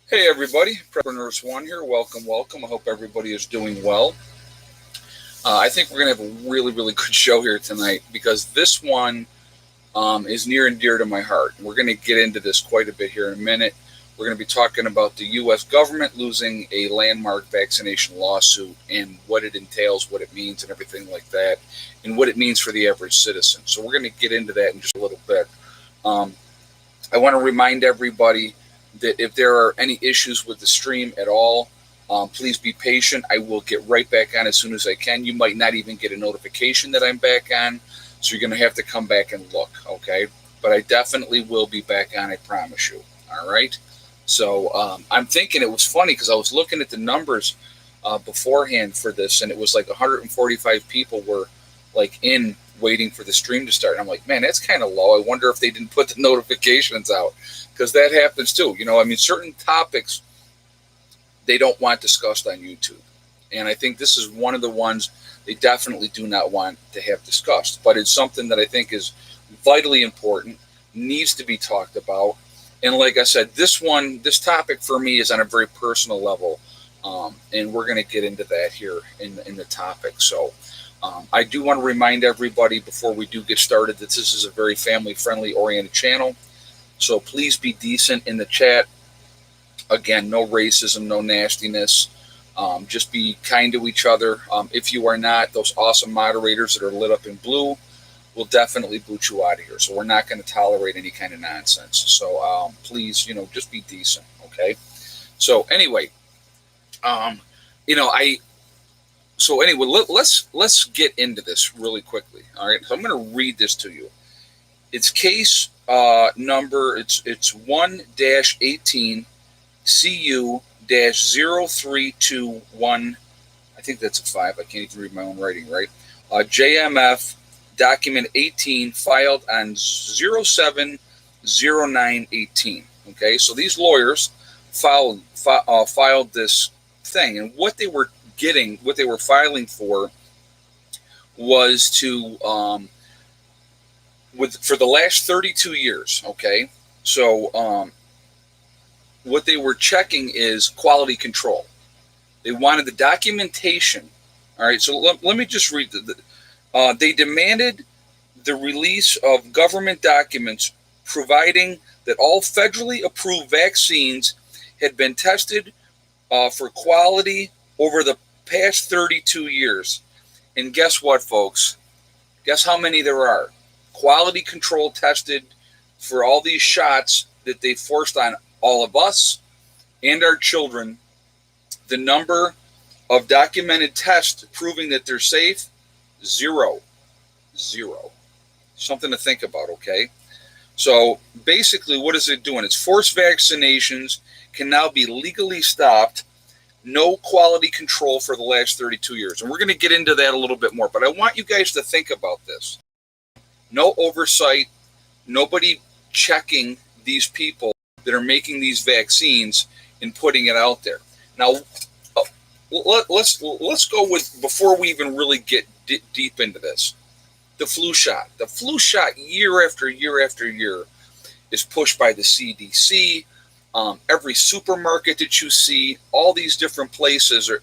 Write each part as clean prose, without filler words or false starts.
Hey everybody, Nurse One here. Welcome, welcome. I hope everybody is doing well. I think we're going to have a really, really good show here tonight because this one is near and dear to my heart. We're going to get into this quite a bit here in a minute. We're going to be talking about the U.S. government losing a landmark vaccination lawsuit and what it entails, what it means, and everything like that, and what it means for the average citizen. So we're going to get into that in just a little bit. Um, I want to remind everybody that if there are any issues with the stream at all, please be patient. I will get right back on as soon as I can. You might not even get a notification that I'm back on, so you're going to have to come back and look, okay? But I definitely will be back on, I promise you, all right? So I'm thinking it was funny because I was looking at the numbers beforehand for this, and it was like 145 people were like in waiting for the stream to start. And I'm like, man, that's kind of low. I wonder if they didn't put the notifications out because that happens too. I mean, certain topics they don't want discussed on YouTube. And I think this is one of the ones they definitely do not want to have discussed. But it's something that I think is vitally important, needs to be talked about. And like I said, this topic for me is on a very personal level. And we're going to get into that here in the topic. So I do want to remind everybody before we do get started that this is a very family-friendly oriented channel. So please be decent in the chat. Again, no racism, no nastiness. Just be kind to each other. If you are not, those awesome moderators that are lit up in blue will definitely boot you out of here. So we're not going to tolerate any kind of nonsense. So please, just be decent, okay? So anyway, let's get into this really quickly. All right, so I'm going to read this to you. It's case number. It's 1-18 CU-0321. I think that's a 5. I can't even read my own writing, right? JMF document 18 filed on 07/09/18. Okay, so these lawyers filed this thing, and what they were filing for was to for the last 32 years. Okay, so what they were checking is quality control. They wanted the documentation. All right, so let me just read they demanded the release of government documents providing that all federally approved vaccines had been tested for quality over the past 32 years. And guess what, folks? Guess how many there are? Quality control tested for all these shots that they forced on all of us and our children. The number of documented tests proving that they're safe, zero. Something to think about, okay? So basically, what is it doing? It's forced vaccinations can now be legally stopped. No quality control for the last 32 years. And we're going to get into that a little bit more. But I want you guys to think about this. No oversight, nobody checking these people that are making these vaccines and putting it out there. Now, let's go with, before we even really get deep into this, the flu shot. The flu shot year after year after year is pushed by the CDC. Every supermarket that you see, all these different places are,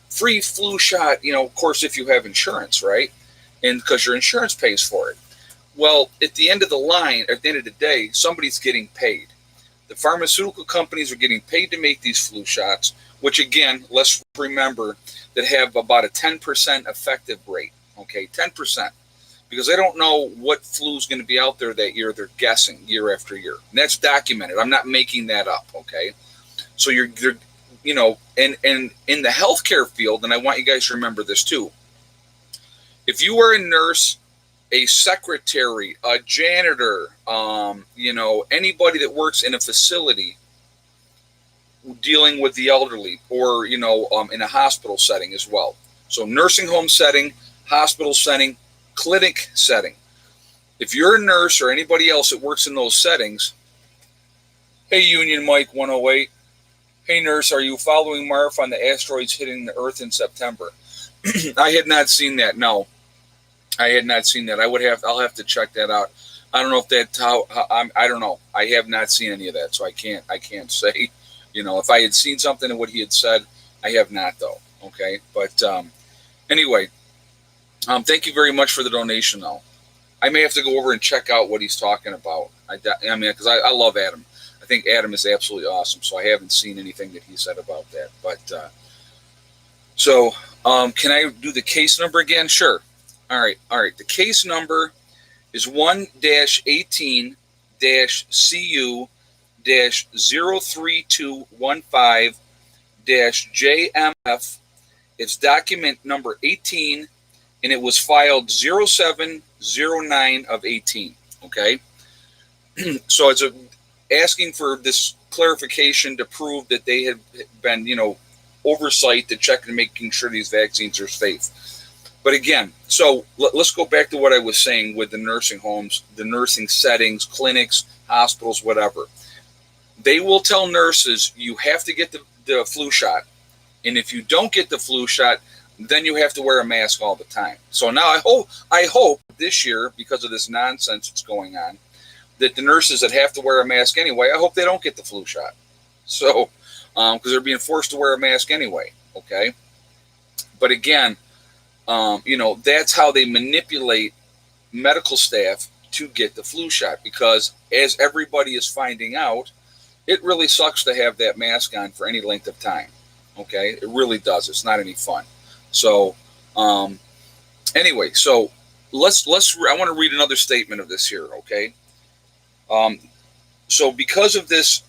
free flu shot, of course, if you have insurance, right? And because your insurance pays for it. Well, at the end of the line, at the end of the day, somebody's getting paid. The pharmaceutical companies are getting paid to make these flu shots, which again, let's remember, that have about a 10% effective rate, okay, 10%. Because they don't know what flu is going to be out there that year. They're guessing year after year. And that's documented. I'm not making that up, okay? So you're and in the healthcare field, and I want you guys to remember this too, if you are a nurse, a secretary, a janitor, anybody that works in a facility dealing with the elderly, or, in a hospital setting as well. So nursing home setting, hospital setting, clinic setting. If you're a nurse or anybody else that works in those settings, hey, Union Mike 108, hey, nurse, are you following Marv on the asteroids hitting the Earth in September? I had not seen that. No, I had not seen that. I'll have to check that out. I don't know if that's I don't know. I have not seen any of that, so I can't say. If I had seen something in what he had said, I have not though. Okay, but anyway, thank you very much for the donation though. I may have to go over and check out what he's talking about. I mean, because I love Adam. I think Adam is absolutely awesome. So I haven't seen anything that he said about that. But can I do the case number again? Sure. All right. The case number is 1-CU-03215-JMF. It's document number 18, and it was filed 0709 of 18. Okay. So it's asking for this clarification to prove that they had been, oversight to check and making sure these vaccines are safe. But again, so let's go back to what I was saying with the nursing homes, the nursing settings, clinics, hospitals, whatever. They will tell nurses you have to get the flu shot. And if you don't get the flu shot, then you have to wear a mask all the time. So now I hope this year, because of this nonsense that's going on, that the nurses that have to wear a mask anyway, I hope they don't get the flu shot. So, because they're being forced to wear a mask anyway, okay? But again, that's how they manipulate medical staff to get the flu shot, because as everybody is finding out, it really sucks to have that mask on for any length of time, okay? It really does. It's not any fun. So, anyway, so I want to read another statement of this here, okay? So because of this,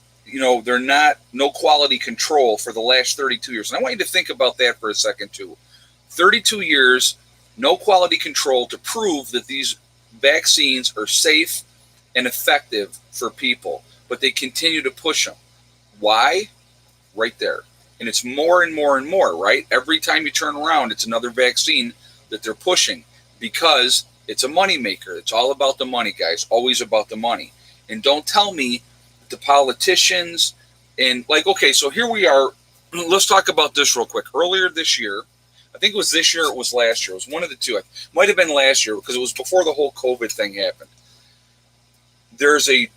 they're no quality control for the last 32 years. And I want you to think about that for a second too. 32 years, no quality control to prove that these vaccines are safe and effective for people, but they continue to push them. Why? Right there. And it's more and more and more, right? Every time you turn around, it's another vaccine that they're pushing, because it's a money maker. It's all about the money, guys. Always about the money. And don't tell me the politicians okay, so here we are. Let's talk about this real quick. Earlier this year, I think it was this year, it was last year. It was one of the two. It might have been last year because it was before the whole COVID thing happened. There's a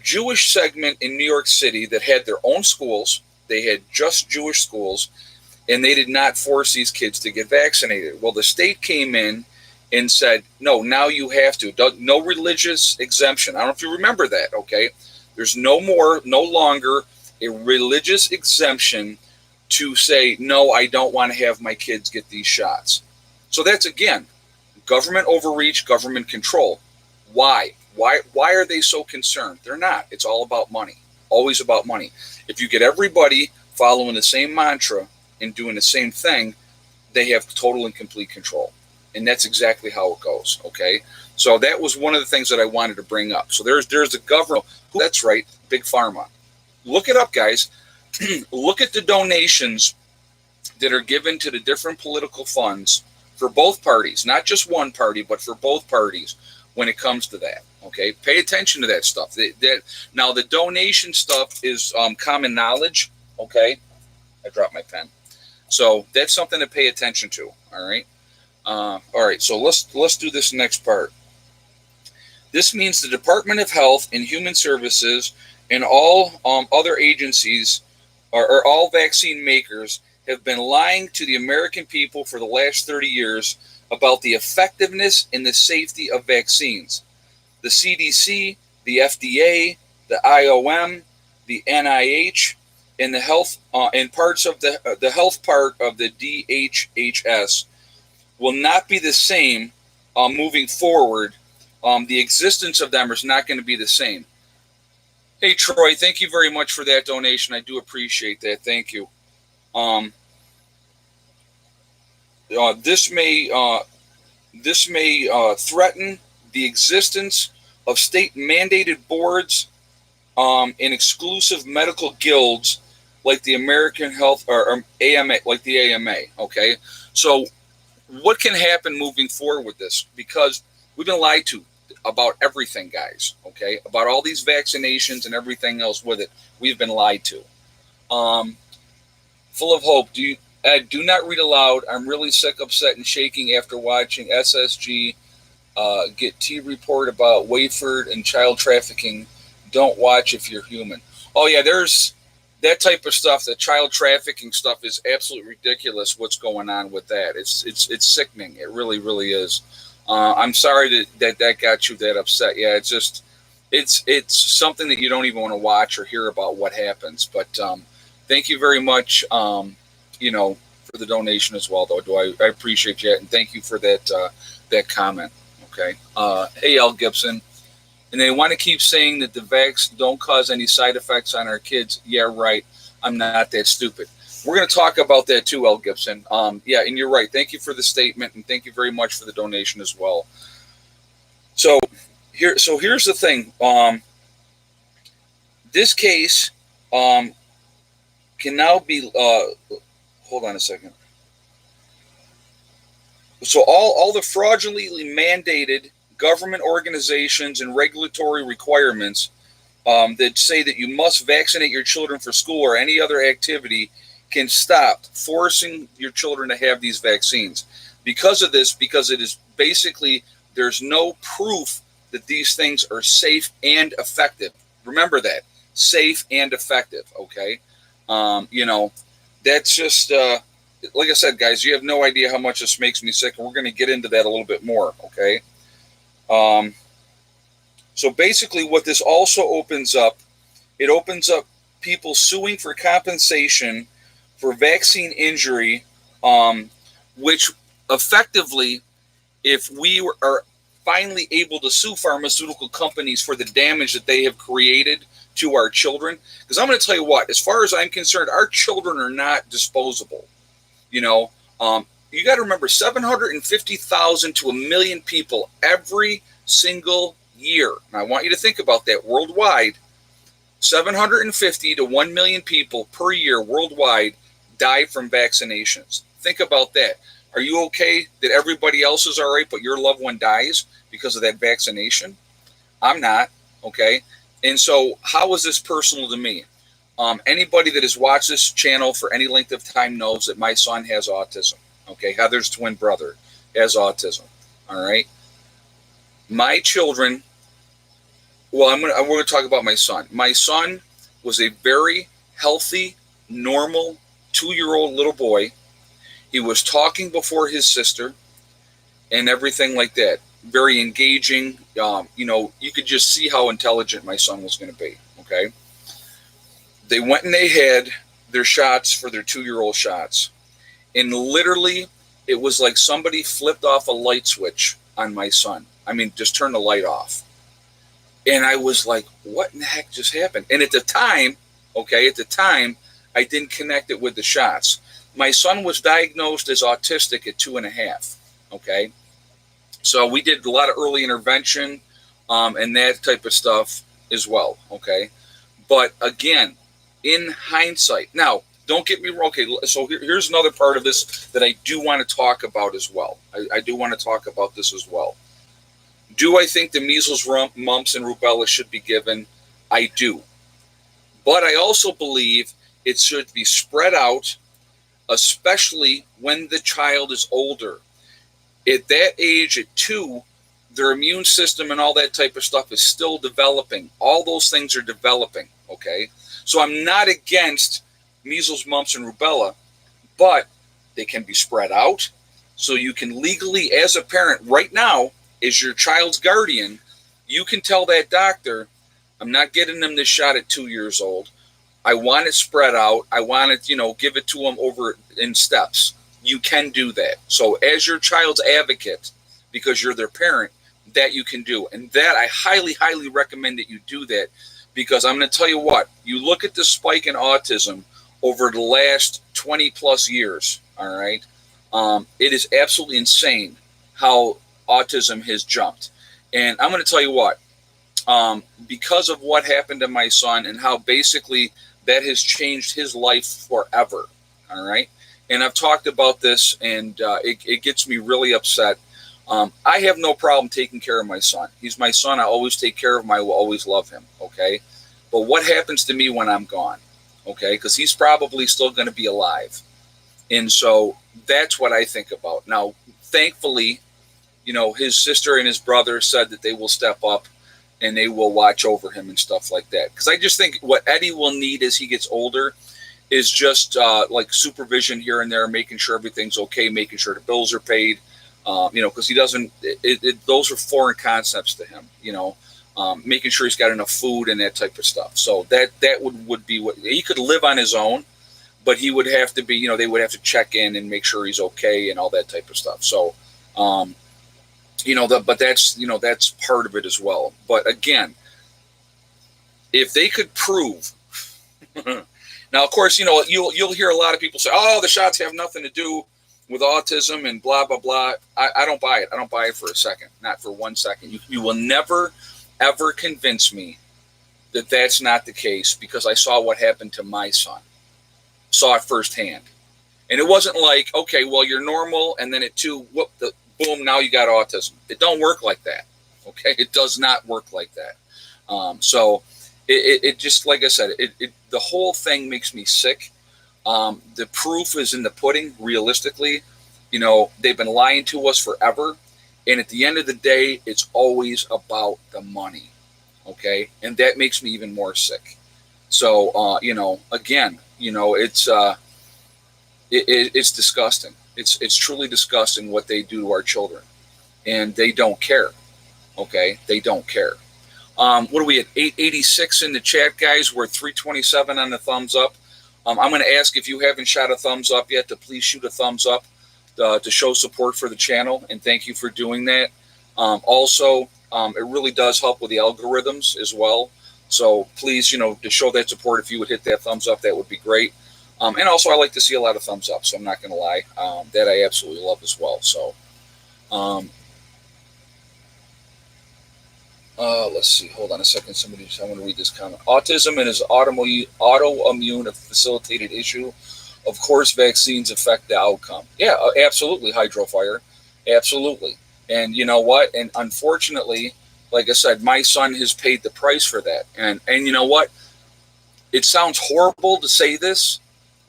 Jewish segment in New York City that had their own schools. They had just Jewish schools, and they did not force these kids to get vaccinated. Well, the state came in and said, no, now you have to. No religious exemption. I don't know if you remember that, okay? There's no longer a religious exemption to say, no, I don't want to have my kids get these shots. So that's, again, government overreach, government control. Why? Why are they so concerned? They're not. It's all about money. Always about money. If you get everybody following the same mantra and doing the same thing, they have total and complete control. And that's exactly how it goes, okay? So that was one of the things that I wanted to bring up. So there's the government. That's right, Big Pharma. Look it up, guys. Look at the donations that are given to the different political funds for both parties, not just one party, but for both parties when it comes to that, okay? Pay attention to that stuff. Now, the donation stuff is common knowledge, okay? I dropped my pen. So that's something to pay attention to, all right? All right, so let's do this next part. This means the Department of Health and Human Services and all other agencies or all vaccine makers have been lying to the American people for the last 30 years about the effectiveness and the safety of vaccines. The CDC, the FDA, the IOM, the NIH, and the health and parts of the health part of the DHHS will not be the same moving forward. The existence of them is not going to be the same. Hey, Troy, thank you very much for that donation. I do appreciate that. Thank you. This may threaten the existence of state-mandated boards and exclusive medical guilds like the American Health or AMA, like the AMA. Okay, so what can happen moving forward with this? Because we've been lied to about everything, guys. Okay, about all these vaccinations and everything else with it, we've been lied to. Full of hope. Ed, do not read aloud. I'm really sick, upset, and shaking after watching SSG get T report about Wayford and child trafficking. Don't watch if you're human. Oh yeah, there's that type of stuff, the child trafficking stuff, is absolutely ridiculous. What's going on with that? It's sickening. It really, really is. I'm sorry that got you that upset. Yeah, it's something that you don't even want to watch or hear about what happens. But thank you very much. For the donation as well, though. I appreciate you, and thank you for that comment. Okay. Hey, L. Gibson. And they want to keep saying that the vax don't cause any side effects on our kids. Yeah, right. I'm not that stupid. We're going to talk about that too, L. Gibson. Yeah, and you're right. Thank you for the statement, and thank you very much for the donation as well. So here's the thing. This case can now be. Hold on a second. So all the fraudulently mandated government organizations and regulatory requirements that say that you must vaccinate your children for school or any other activity can stop forcing your children to have these vaccines. Because of this, because it is basically, there's no proof that these things are safe and effective. Remember that, safe and effective, okay? That's just, like I said, guys, you have no idea how much this makes me sick, and we're going to get into that a little bit more, okay? So basically what this also opens up, it opens up people suing for compensation for vaccine injury, which effectively, if we are finally able to sue pharmaceutical companies for the damage that they have created to our children, because I'm going to tell you what, as far as I'm concerned, our children are not disposable. You got to remember 750,000 to 1 million people every single year. And I want you to think about that worldwide. 750 to 1 million people per year worldwide die from vaccinations. Think about that. Are you okay that everybody else is all right, but your loved one dies because of that vaccination? I'm not, okay? And so how is this personal to me? Anybody that has watched this channel for any length of time knows that my son has autism. Okay, Heather's twin brother has autism. All right. My children. Well, we're going to talk about my son. My son was a very healthy, normal 2-year-old little boy. He was talking before his sister and everything like that. Very engaging. You could just see how intelligent my son was going to be. Okay. They went and they had their shots for their 2-year-old shots. And literally, it was like somebody flipped off a light switch on my son. I mean, just turned the light off. And I was like, what in the heck just happened? And at the time, I didn't connect it with the shots. My son was diagnosed as autistic at 2.5. Okay. So we did a lot of early intervention and that type of stuff as well. Okay. But again, in hindsight, now, don't get me wrong. Okay, so here's another part of this that I do want to talk about as well. I do want to talk about this as well. Do I think the measles, mumps, and rubella should be given? I do. But I also believe it should be spread out, especially when the child is older. At that age, at 2, their immune system and all that type of stuff is still developing. All those things are developing, okay? So I'm not against measles, mumps, and rubella, but they can be spread out. So you can legally, as a parent right now, as your child's guardian, you can tell that doctor, I'm not getting them this shot at 2 years old. I want it spread out. I want it, give it to them over in steps. You can do that. So as your child's advocate, because you're their parent, that you can do. And that I highly, highly recommend that you do that. Because I'm going to tell you what, you look at the spike in autism over the last 20 plus years, all right? It is absolutely insane how autism has jumped. And I'm going to tell you what, because of what happened to my son and how basically that has changed his life forever, all right? And I've talked about this, and it gets me really upset. I have no problem taking care of my son. He's my son. I always take care of him. I will always love him, okay? But what happens to me when I'm gone, okay? Because he's probably still going to be alive. And so that's what I think about. Now, thankfully, his sister and his brother said that they will step up and they will watch over him and stuff like that. Because I just think what Eddie will need as he gets older is just like supervision here and there, making sure everything's okay, making sure the bills are paid. Because he doesn't. Those are foreign concepts to him. Making sure he's got enough food and that type of stuff. So that would be what he could live on his own, but he would have to be. They would have to check in and make sure he's okay and all that type of stuff. So, but that's part of it as well. But again, if they could prove. Now, of course, you'll hear a lot of people say, "Oh, the shots have nothing to do with autism and blah blah blah." I don't buy it. I don't buy it for a second, not for 1 second. You will never ever convince me that that's not the case, because I saw what happened to my son, saw it firsthand, and it wasn't like, okay, well, you're normal, and then at 2, boom, now you got autism. It don't work like that. Okay, it does not work like that. So it just, like I said, the whole thing makes me sick. The proof is in the pudding. Realistically, they've been lying to us forever, and at the end of the day, it's always about the money. Okay, and that makes me even more sick. So again, it's disgusting. It's truly disgusting what they do to our children, and they don't care. Okay, they don't care. What are we at? 886 in the chat, guys. We're 327 on the thumbs up. I'm going to ask, if you haven't shot a thumbs up yet, to please shoot a thumbs up to show support for the channel, and thank you for doing that. Also, it really does help with the algorithms as well. So please, to show that support, if you would hit that thumbs up, that would be great. And also, I like to see a lot of thumbs up, so I'm not going to lie. That I absolutely love as well. So, let's see. Hold on a second. I want to read this comment. Autism and is autoimmune a facilitated issue. Of course, vaccines affect the outcome. Yeah, absolutely, Hydrofire. Absolutely. And you know what? And unfortunately, like I said, my son has paid the price for that. And you know what? It sounds horrible to say this.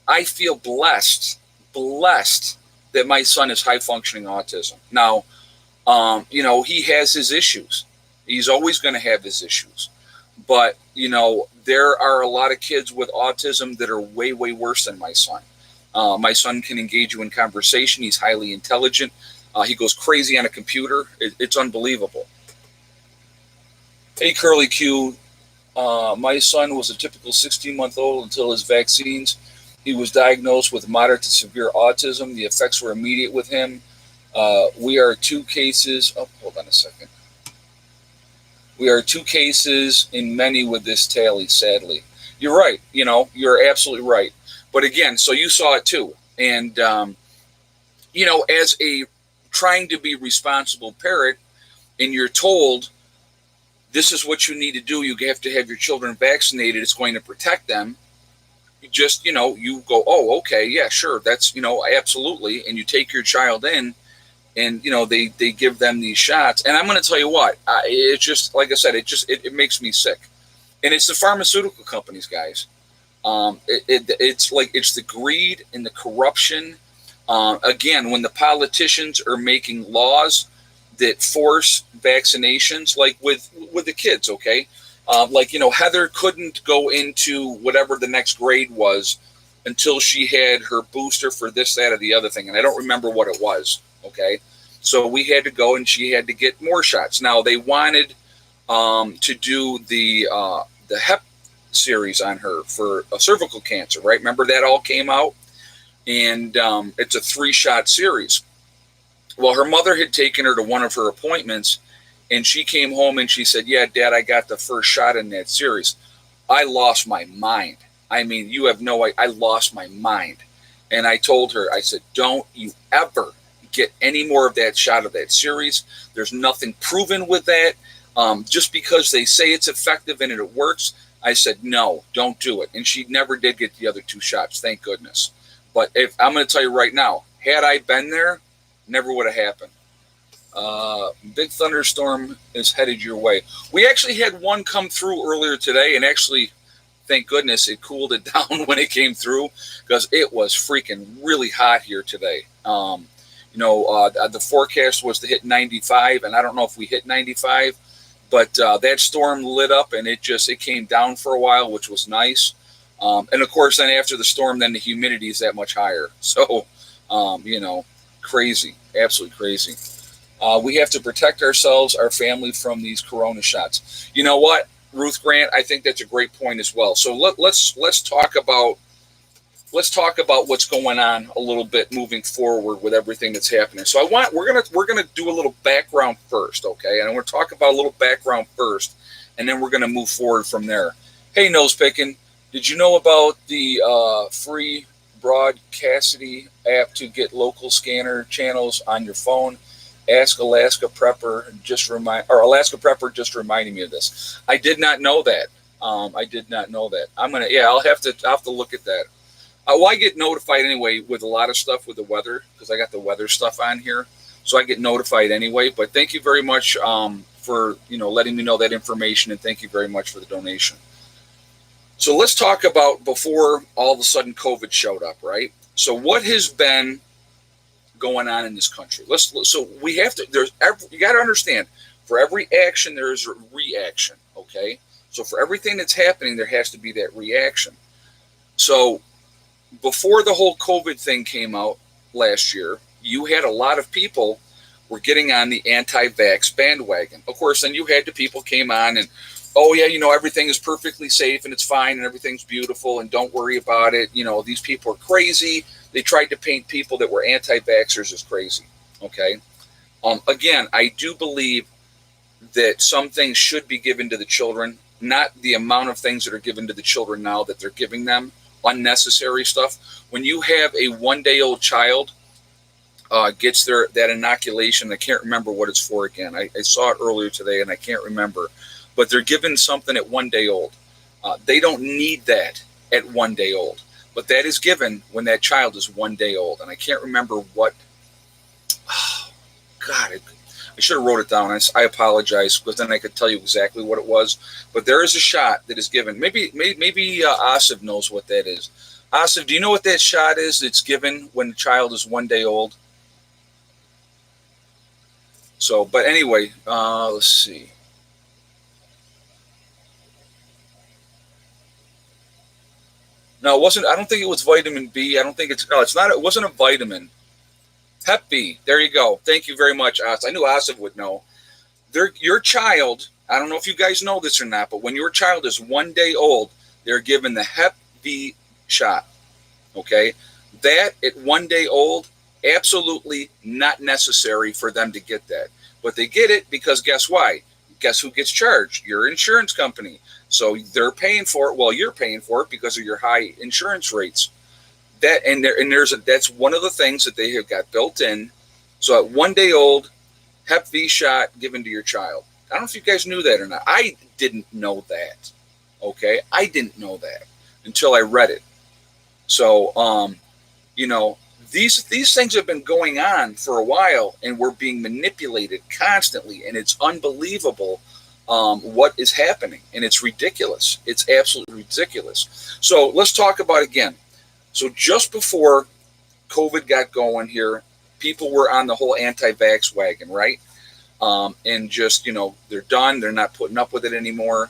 I feel blessed that my son is high-functioning autism. Now, he has his issues. He's always going to have his issues. But, there are a lot of kids with autism that are way, way worse than my son. My son can engage you in conversation. He's highly intelligent. He goes crazy on a computer. It's unbelievable. Hey, Curly Q. My son was a typical 16-month-old until his vaccines. He was diagnosed with moderate to severe autism. The effects were immediate with him. We are 2 cases. Oh, hold on a second. We are 2 cases in many with this tally, sadly. You're right. You're absolutely right. But again, so you saw it too. And, as a trying to be responsible parent, and you're told this is what you need to do, you have to have your children vaccinated, it's going to protect them. You just, you go, oh, okay, yeah, sure, that's, absolutely. And you take your child in, and, they give them these shots. And I'm going to tell you what, it's just, like I said, it makes me sick. And it's the pharmaceutical companies, guys. It's the greed and the corruption. Again, when the politicians are making laws that force vaccinations, like with the kids, okay? Heather couldn't go into whatever the next grade was until she had her booster for this, that, or the other thing. And I don't remember what it was, okay? So we had to go, and she had to get more shots. Now, they wanted to do the Hemp series on her for a cervical cancer, right? Remember that all came out? And it's a 3-shot series. Well, her mother had taken her to one of her appointments, and she came home and she said, yeah, Dad, I got the first shot in that series. I lost my mind. I mean, you have no idea. I lost my mind. And I told her, I said, don't you ever get any more of that shot of that series. There's nothing proven with that. Just because they say it's effective and it works, I said, no, don't do it. And she never did get the other 2 shots, thank goodness. But if I'm going to tell you right now, had I been there, never would have happened. Big thunderstorm is headed your way. We actually had one come through earlier today, and actually, thank goodness, it cooled it down when it came through, because it was freaking really hot here today. The forecast was to hit 95, and I don't know if we hit 95. But that storm lit up, and it came down for a while, which was nice. And of course, then after the storm, then the humidity is that much higher. So, crazy, absolutely crazy. We have to protect ourselves, our family from these corona shots. You know what, Ruth Grant? I think that's a great point as well. So let's talk about what's going on a little bit moving forward with everything that's happening. So we're gonna do a little background first, okay? And we're gonna talk about a little background first, and then we're gonna move forward from there. Hey, nose picking, did you know about the free Broadcastity app to get local scanner channels on your phone? Alaska Prepper just reminding me of this. I did not know that. I did not know that. I'll have to look at that. Well, I get notified anyway with a lot of stuff with the weather, because I got the weather stuff on here, so I get notified anyway. But thank you very much for letting me know that information, and thank you very much for the donation. So let's talk about before all of a sudden COVID showed up, right? So what has been going on in this country? You got to understand, for every action there is a reaction, okay? So for everything that's happening, there has to be that reaction. So before the whole COVID thing came out last year, you had a lot of people were getting on the anti-vax bandwagon. Of course, then you had the people came on and, oh yeah, everything is perfectly safe and it's fine and everything's beautiful and don't worry about it. These people are crazy. They tried to paint people that were anti-vaxxers as crazy. Okay. Again, I do believe that some things should be given to the children, not the amount of things that are given to the children now that they're giving them. Unnecessary stuff. When you have a 1-day-old child gets that inoculation, I can't remember what it's for again. I saw it earlier today and I can't remember, but they're given something at 1 day old. They don't need that at 1 day old, but that is given when that child is 1 day old. And I can't remember what. Oh, God, I should have wrote it down. I apologize, because then I could tell you exactly what it was. But there is a shot that is given. Maybe Asif knows what that is. Asif, do you know what that shot is that's given when the child is 1 day old? So, but anyway, let's see. No, it wasn't. I don't think it was vitamin B. I don't think it's. No, it's not. It wasn't a vitamin. Hep B. There you go. Thank you very much, Asif. I knew Asif would know. Your child, I don't know if you guys know this or not, but when your child is 1 day old, they're given the Hep B shot. Okay? That at 1 day old, absolutely not necessary for them to get that. But they get it because guess why? Guess who gets charged? Your insurance company. So they're paying for it. Well, you're paying for it because of your high insurance rates. That's one of the things that they have got built in. So at 1 day old, Hep B shot given to your child. I don't know if you guys knew that or not. I didn't know that. Okay, I didn't know that until I read it. So, these things have been going on for a while, and we're being manipulated constantly, and it's unbelievable what is happening, and it's ridiculous. It's absolutely ridiculous. So let's talk about again. So just before COVID got going here, people were on the whole anti-vax wagon, right? And just, they're done. They're not putting up with it anymore.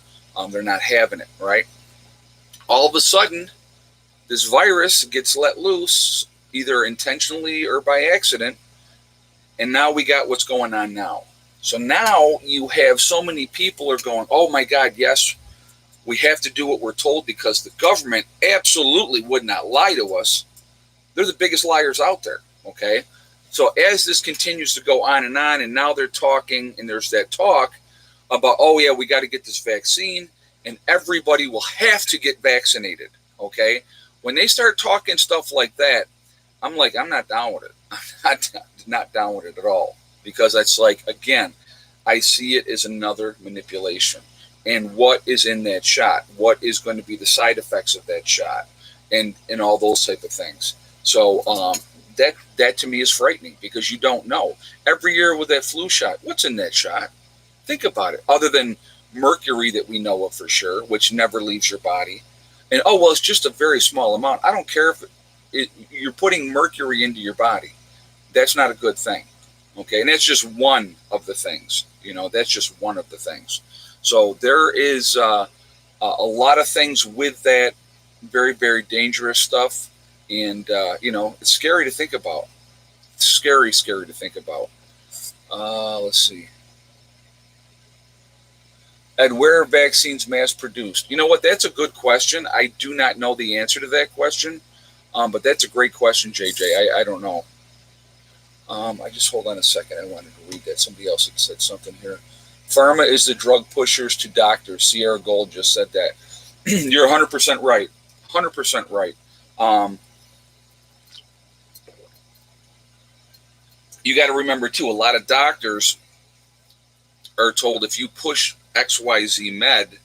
They're not having it, right? All of a sudden, this virus gets let loose, either intentionally or by accident. And now we got what's going on now. So now you have so many people are going, oh my God, yes, we have to do what we're told because the government absolutely would not lie to us. They're the biggest liars out there, okay? So as this continues to go on, and now they're talking, and there's that talk about, oh yeah, we got to get this vaccine, and everybody will have to get vaccinated, okay? When they start talking stuff like that, I'm like, I'm not down with it. I'm not down with it at all. Because it's like, again, I see it as another manipulation. And what is in that shot? What is going to be the side effects of that shot? And all those type of things. So that to me is frightening because you don't know. Every year with that flu shot, what's in that shot? Think about it. Other than mercury that we know of for sure, which never leaves your body. And, oh, well, it's just a very small amount. I don't care if you're putting mercury into your body. That's not a good thing. Okay, and that's just one of the things. That's just one of the things. So there is a lot of things with that, very, very dangerous stuff, and it's scary to think about. Scary, scary to think about. Let's see. And where are vaccines mass produced? You know what? That's a good question. I do not know the answer to that question, but that's a great question, JJ. I don't know. I just hold on a second. I wanted to read that. Somebody else had said something here. Pharma is the drug pushers to doctors. Sierra Gold just said that. You're 100% right. 100% right. You got to remember, too, a lot of doctors are told if you push XYZ med,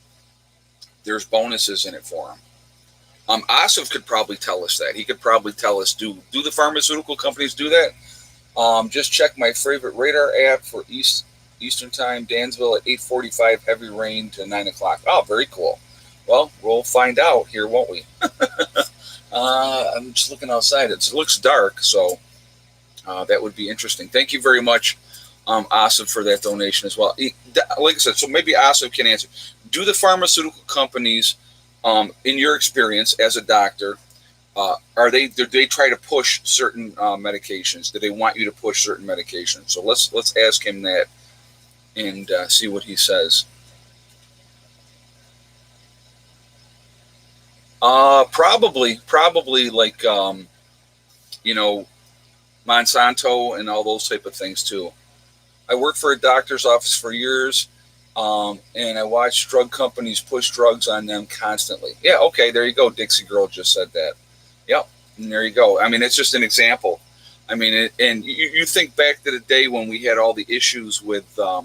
there's bonuses in it for them. Asif could probably tell us that. He could probably tell us, do the pharmaceutical companies do that? Just check my favorite radar app for Eastern Time, Dansville at 8:45, heavy rain to 9 o'clock. Oh, very cool. Well, we'll find out here, won't we? I'm just looking outside. It looks dark, so that would be interesting. Thank you very much, Asif, for that donation as well. Like I said, so maybe Asif can answer. Do the pharmaceutical companies, in your experience as a doctor, do they try to push certain medications? Do they want you to push certain medications? So let's ask him that and see what he says. Probably like Monsanto and all those type of things too. I worked for a doctor's office for years, and I watched drug companies push drugs on them constantly. Yeah, okay, there you go. Dixie Girl just said that. Yep, and there you go. I mean, it's just an example. I mean, and you think back to the day when we had all the issues with, the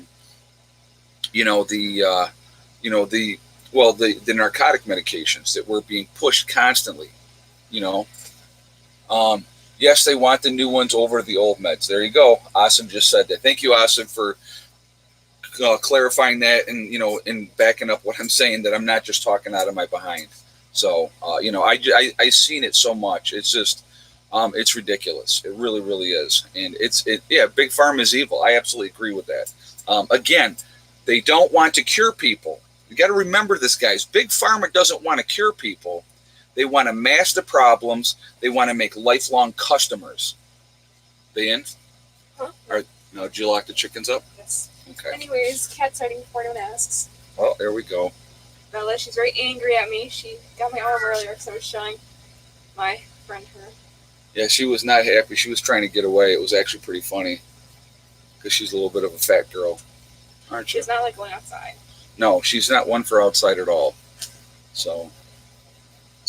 narcotic medications that were being pushed constantly. Yes, they want the new ones over the old meds. There you go. Asim just said that. Thank you, Asim, for clarifying that and backing up what I'm saying, that I'm not just talking out of my behind. So, I've seen it so much. It's just, it's ridiculous. It really, really is. And Big Pharma is evil. I absolutely agree with that. Again, they don't want to cure people. You got to remember this, guys. Big Pharma doesn't want to cure people. They want to mask the problems. They want to make lifelong customers. They in? Huh? Did you lock the chickens up? Yes. Okay. Anyways, cat's hiding before anyone asks. Oh, there we go. Bella, she's very angry at me. She got my arm earlier because I was showing my friend her. Yeah, she was not happy. She was trying to get away. It was actually pretty funny because she's a little bit of a fat girl, aren't you? She's not like going outside. No, she's not one for outside at all. So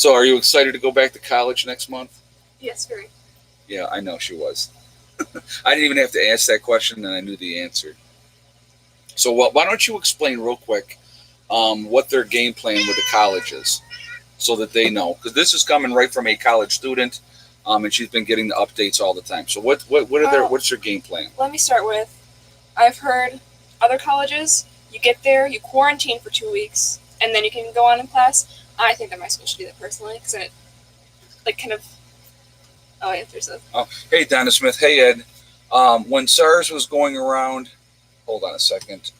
are you excited to go back to college next month? Yes, very. Yeah, I know she was. I didn't even have to ask that question, and I knew the answer. So why don't you explain real quick what their game plan with the college is, so that they know? Because this is coming right from a college student, and she's been getting the updates all the time. So what's their game plan? Let me start with, I've heard other colleges, you get there, you quarantine for 2 weeks, and then you can go on in class. I think that my school should do that personally, because it, oh, yeah, there's a... Oh, hey, Donna Smith. Hey, Ed. When SARS was going around, hold on a second,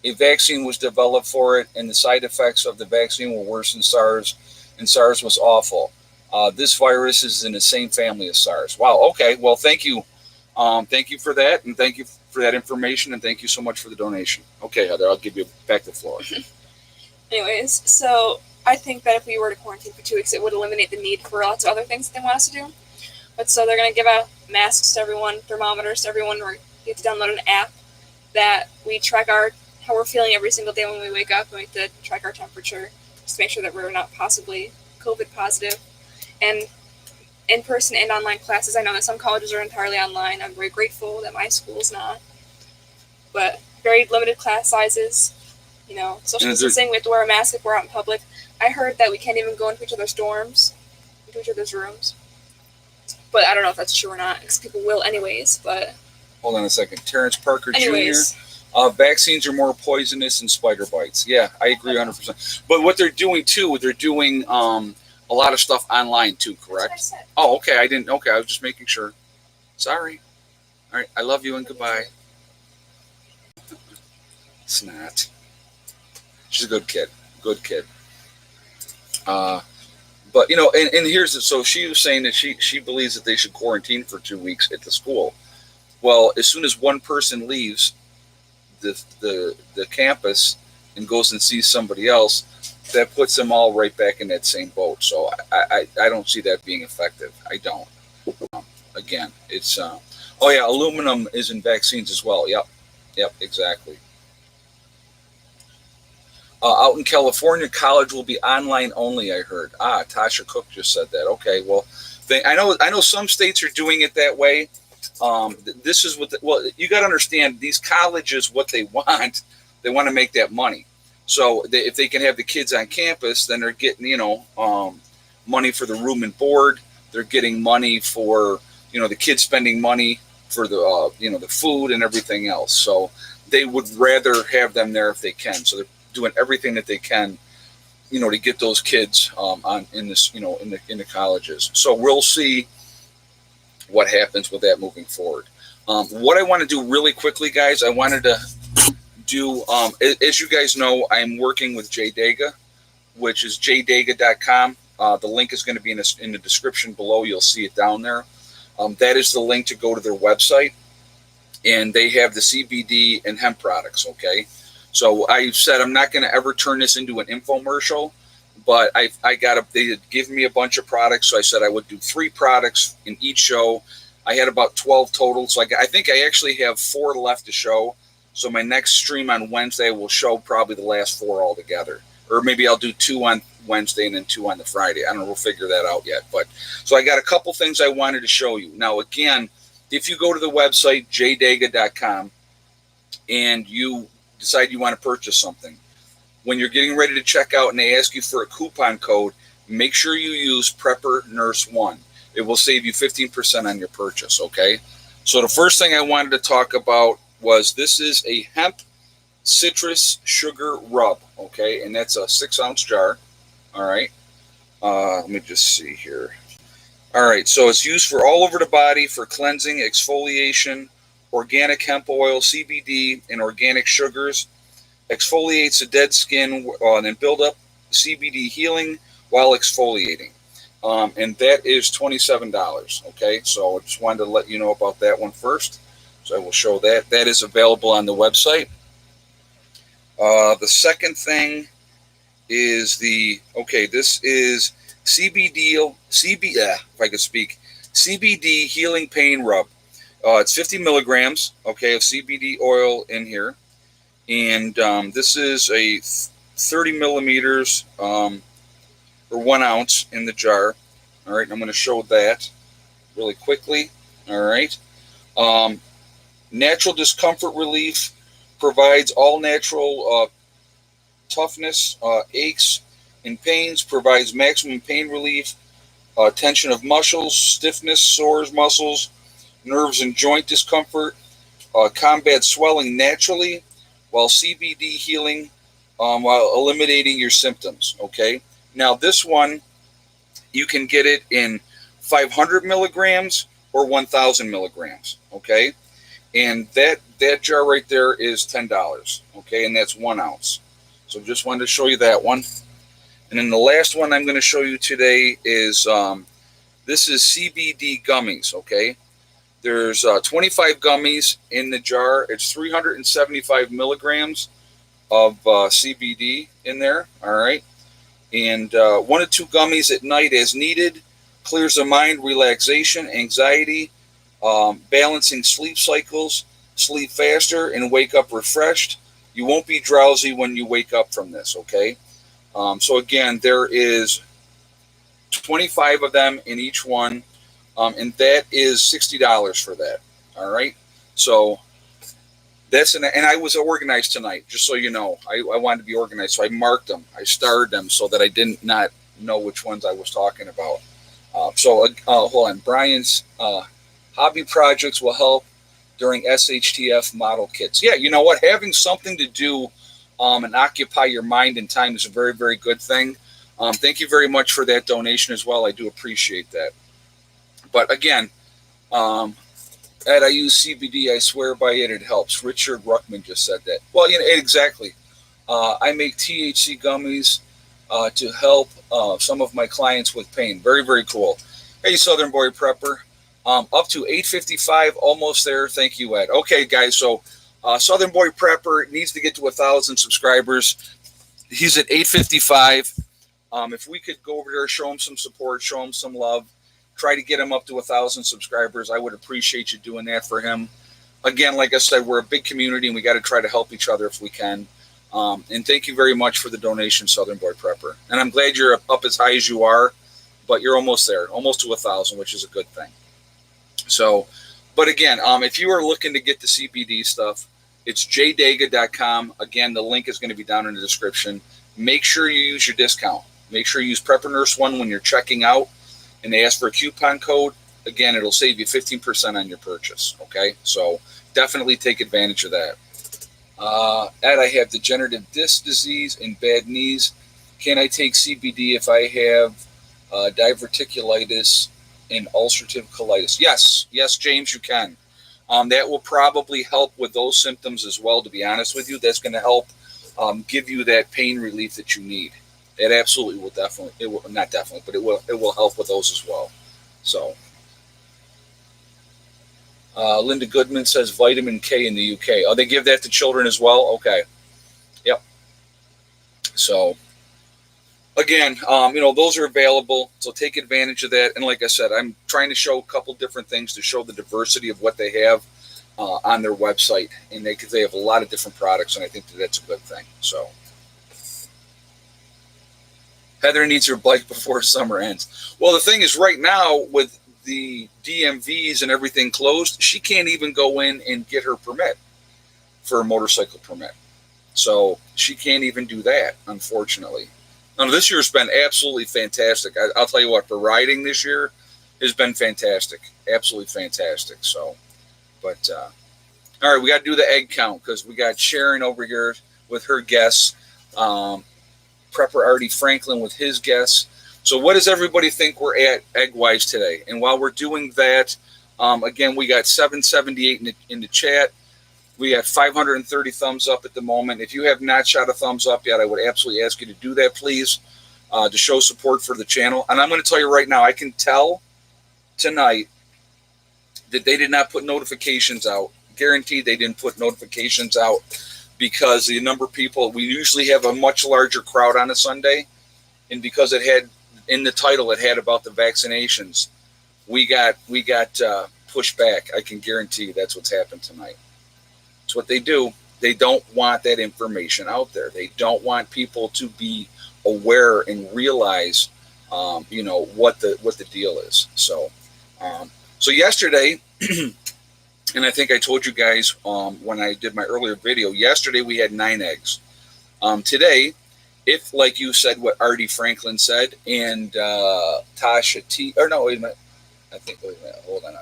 a vaccine was developed for it, and the side effects of the vaccine were worse than SARS, and SARS was awful. This virus is in the same family as SARS. Wow, okay. Well, thank you. Thank you for that, and thank you for that information, and thank you so much for the donation. Okay, Heather, I'll give you back the floor. Anyways, so I think that if we were to quarantine for 2 weeks, it would eliminate the need for lots of other things that they want us to do. But so they're going to give out masks to everyone, thermometers to everyone, or you have to download an app that we track how we're feeling every single day when we wake up, and we have to track our temperature just to make sure that we're not possibly COVID positive. And in-person and online classes, I know that some colleges are entirely online. I'm very grateful that my school is not. But very limited class sizes. Social distancing, we have to wear a mask if we're out in public. I heard that we can't even go into each other's dorms, into each other's rooms. But I don't know if that's true or not, because people will anyways, but... Hold on a second. Terrence Parker anyways. Jr. Vaccines are more poisonous than spider bites. Yeah, I agree 100%. But what they're doing, too, they're doing a lot of stuff online, too, correct? That's what I said. Oh, okay. I was just making sure. Sorry. All right. I love you and goodbye. Snot. She's a good kid. Good kid. Uh, but and here's the, so she was saying that she believes that they should quarantine for 2 weeks at the school. Well, as soon as one person leaves the campus and goes and sees somebody else, that puts them all right back in that same boat. So I don't see that being effective. I don't. Again, it's oh yeah, aluminum is in vaccines as well. Yep, exactly. Out in California, college will be online only. I heard. Tasha Cook just said that. Okay, well, I know some states are doing it that way. This is well, you got to understand these colleges what they want. They want to make that money. So if they can have the kids on campus, then they're getting money for the room and board. They're getting money for the kids spending money for the the food and everything else. So they would rather have them there if they can. So they're doing everything that they can, to get those kids on in this, in the colleges. So we'll see what happens with that moving forward. What I want to do really quickly, guys, I wanted to do, as you guys know, I'm working with JDaga, which is jdaga.com. The link is going to be in the description below. You'll see it down there. That is the link to go to their website, and they have the CBD and hemp products. Okay. So I said I'm not going to ever turn this into an infomercial, but they had given me a bunch of products, so I said I would do 3 products in each show. I had about 12 total, so I think I actually have 4 left to show. So my next stream on Wednesday will show probably the last 4 altogether, or maybe I'll do 2 on Wednesday and then 2 on the Friday. I don't know. We'll figure that out yet. But so I got a couple things I wanted to show you. Now, again, if you go to the website jdaga.com and you decide you want to purchase something, when you're getting ready to check out and they ask you for a coupon code, make sure you use Prepper Nurse 1. It will save you 15% on your purchase, okay? So the first thing I wanted to talk about was this is a hemp citrus sugar rub, okay? And that's a 6-ounce jar, all right? Let me just see here. All right, so it's used for all over the body for cleansing, exfoliation, organic hemp oil, CBD, and organic sugars. Exfoliates the dead skin and then build up Cbd healing while exfoliating. And that is $27. Okay, so I just wanted to let you know about that one first. So I will show that. That is available on the website. The second thing is this is if I could speak, Cbd Healing Pain Rub. It's 50 milligrams, okay, of CBD oil in here. And this is a 30 millimeters or 1 ounce in the jar. All right, I'm going to show that really quickly. All right. Natural discomfort relief, provides all natural toughness, aches and pains, provides maximum pain relief, tension of muscles, stiffness, sores, muscles, nerves and joint discomfort, combats swelling naturally, while CBD healing, while eliminating your symptoms. Okay. Now this one, you can get it in 500 milligrams or 1,000 milligrams. Okay. And that jar right there is $10. Okay. And that's 1 ounce. So just wanted to show you that one. And then the last one I'm going to show you today is, this is Cbd Gummies. Okay. There's 25 gummies in the jar. It's 375 milligrams of CBD in there. All right. And 1 to 2 gummies at night as needed. Clears the mind, relaxation, anxiety, balancing sleep cycles, sleep faster, and wake up refreshed. You won't be drowsy when you wake up from this. Okay. So again, there is 25 of them in each one. And that is $60 for that. All right. So and I was organized tonight, just so you know. I wanted to be organized. So I marked them. I starred them so that I didn't not know which ones I was talking about. Hold on. Brian's hobby projects will help during SHTF model kits. Yeah, you know what? Having something to do and occupy your mind and time is a very, very good thing. Thank you very much for that donation as well. I do appreciate that. But again, Ed, I use CBD. I swear by it. It helps. Richard Ruckman just said that. Well, exactly. I make THC gummies to help some of my clients with pain. Very, very cool. Hey, Southern Boy Prepper. Up to 855, almost there. Thank you, Ed. Okay, guys. So Southern Boy Prepper needs to get to 1,000 subscribers. He's at 855. If we could go over there, show him some support, show him some love, try to get him up to 1,000 subscribers, I would appreciate you doing that for him. Again, like I said, we're a big community and we got to try to help each other if we can. And thank you very much for the donation, Southern Boy Prepper. And I'm glad you're up as high as you are, but you're almost there, almost to 1,000, which is a good thing. So, but again, if you are looking to get the CBD stuff, it's jdaga.com. Again, the link is going to be down in the description. Make sure you use your discount. Make sure you use Prepper Nurse 1 when you're checking out, and they ask for a coupon code. Again, it'll save you 15% on your purchase. Okay, so definitely take advantage of that. Ed, I have degenerative disc disease and bad knees. Can I take CBD if I have diverticulitis and ulcerative colitis? Yes, James, you can. That will probably help with those symptoms as well, to be honest with you. That's going to help give you that pain relief that you need. It absolutely will it will help with those as well. So, Linda Goodman says vitamin K in the UK. Oh, they give that to children as well? Okay. Yep. So, again, those are available. So take advantage of that. And like I said, I'm trying to show a couple different things to show the diversity of what they have on their website. And they have a lot of different products, and I think that's a good thing. So, Heather needs her bike before summer ends. Well, the thing is, right now, with the DMVs and everything closed, she can't even go in and get her permit for a motorcycle permit. So she can't even do that, unfortunately. Now, this year's been absolutely fantastic. I'll tell you what, for riding this year has been fantastic. Absolutely fantastic. So, but, all right, we got to do the egg count because we got Sharon over here with her guests. Prepper Artie Franklin with his guests. So what does everybody think we're at egg-wise today? And while we're doing that, again, we got 778 in the chat. We got 530 thumbs up at the moment. If you have not shot a thumbs up yet, I would absolutely ask you to do that, please, to show support for the channel. And I'm going to tell you right now, I can tell tonight that they did not put notifications out. Guaranteed they didn't put notifications out because the number of people, we usually have a much larger crowd on a Sunday. And because it had, in the title, it had about the vaccinations, we got pushed back. I can guarantee you that's what's happened tonight. It's what they do. They don't want that information out there. They don't want people to be aware and realize, what the deal is. So, so yesterday, and I think I told you guys when I did my earlier video, yesterday we had 9 eggs. Today, if, like you said, what Artie Franklin said, and Tasha T, or no, wait a minute. Hold on.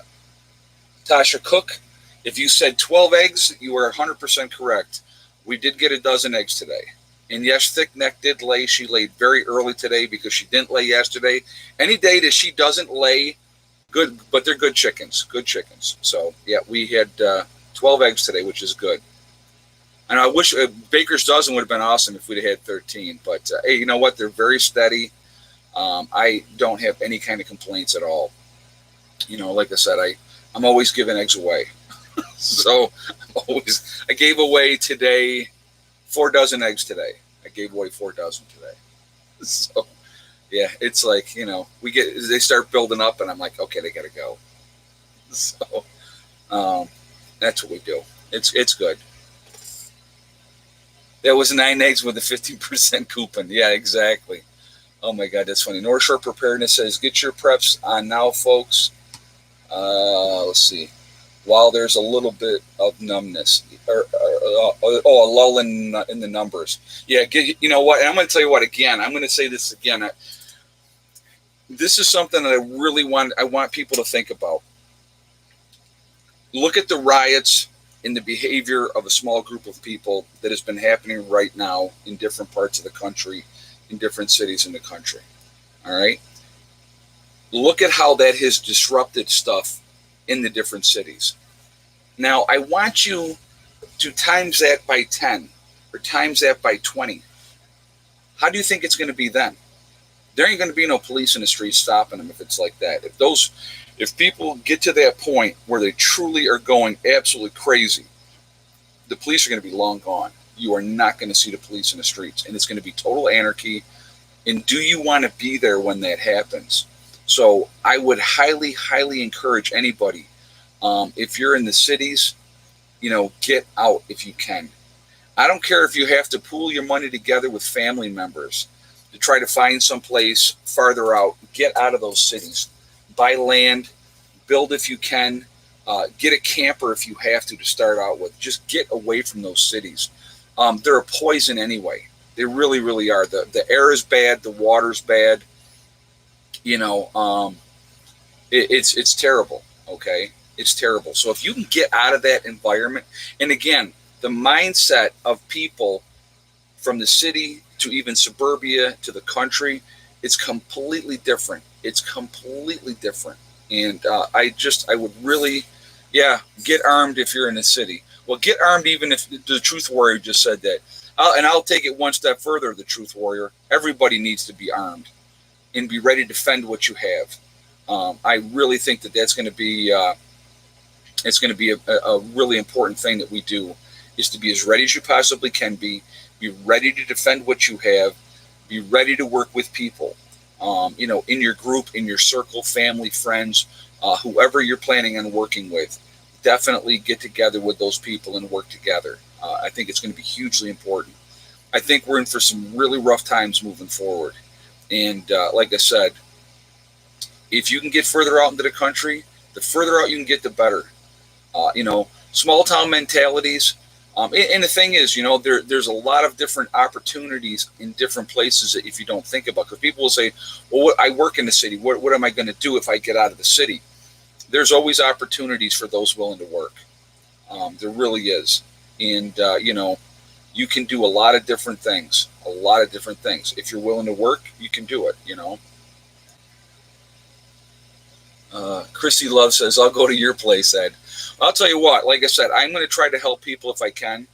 Tasha Cook, if you said 12 eggs, you were 100% correct. We did get a dozen eggs today. And yes, Thick Neck did lay. She laid very early today because she didn't lay yesterday. Any day that she doesn't lay, good, but they're good chickens. Good chickens. So, yeah, we had 12 eggs today, which is good. And I wish Baker's dozen would have been awesome if we'd have had 13. But, hey, you know what? They're very steady. I don't have any kind of complaints at all. Like I said, I'm always giving eggs away. So I gave away today 4 dozen eggs today. I gave away 4 dozen today. So, yeah, it's like, they start building up and I'm like, okay, they got to go. So, that's what we do. It's good. That was 9 eggs with a 15% coupon. Yeah, exactly. Oh my God, that's funny. North Shore Preparedness says, get your preps on now, folks. Let's see. While there's a little bit of numbness, a lull in the numbers. Yeah, you know what? And I'm going to tell you what again. I'm going to say this again. This is something that I want people to think about. Look at the riots and the behavior of a small group of people that has been happening right now in different parts of the country, in different cities in the country. All right? Look at how that has disrupted stuff in the different cities. Now, I want you to times that by 10 or times that by 20. How do you think it's going to be then? There ain't going to be no police in the streets stopping them if it's like that. If people get to that point where they truly are going absolutely crazy, the police are going to be long gone. You are not going to see the police in the streets, and it's going to be total anarchy. And do you want to be there when that happens? So I would highly, highly encourage anybody, if you're in the cities, get out if you can. I don't care if you have to pool your money together with family members to try to find some place farther out. Get out of those cities. Buy land, build if you can, get a camper if you have to start out with. Just get away from those cities. They're a poison anyway. They really, really are. The air is bad. The water's bad. It's terrible. Okay, it's terrible. So if you can get out of that environment, and again, the mindset of people from the city to even suburbia to the country, it's completely different. It's completely different. And I would really, get armed if you're in the city. Well, get armed even if the Truth Warrior just said that. I'll take it one step further, the Truth Warrior. Everybody needs to be armed and be ready to defend what you have. I really think that's going to be it's going to be a really important thing that we do, is to be as ready as you possibly can be ready to defend what you have, be ready to work with people, in your group, in your circle, family, friends, whoever you're planning on working with. Definitely get together with those people and work together. I think it's going to be hugely important. I think we're in for some really rough times moving forward. And like I said, if you can get further out into the country, the further out you can get, the better. Small town mentalities. And the thing is, there's a lot of different opportunities in different places that if you don't think about, because people will say, well, I work in the city. What am I going to do if I get out of the city? There's always opportunities for those willing to work. There really is. And, you can do a lot of different things, If you're willing to work, you can do it, Chrissy Love says, I'll go to your place, Ed. I'll tell you what, like I said, I'm going to try to help people if I can,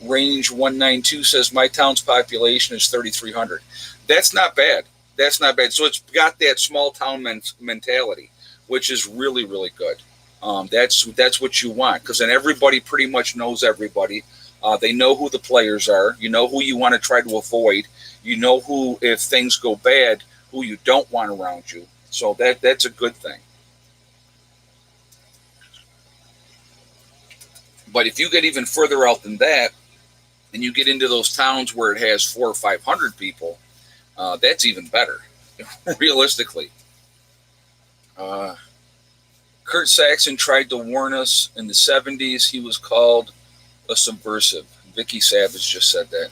Range 192 says, my town's population is 3,300. That's not bad. So it's got that small town mentality, which is really, really good. That's what you want, because then everybody pretty much knows everybody. They know who the players are. You know who you want to try to avoid. You know who, if things go bad, who you don't want around you. So that's a good thing. But if you get even further out than that, and you get into those towns where it has 400 or 500 people, that's even better, realistically. Kurt Saxon tried to warn us in the 70s. He was called a subversive. Vicky Savage just said that.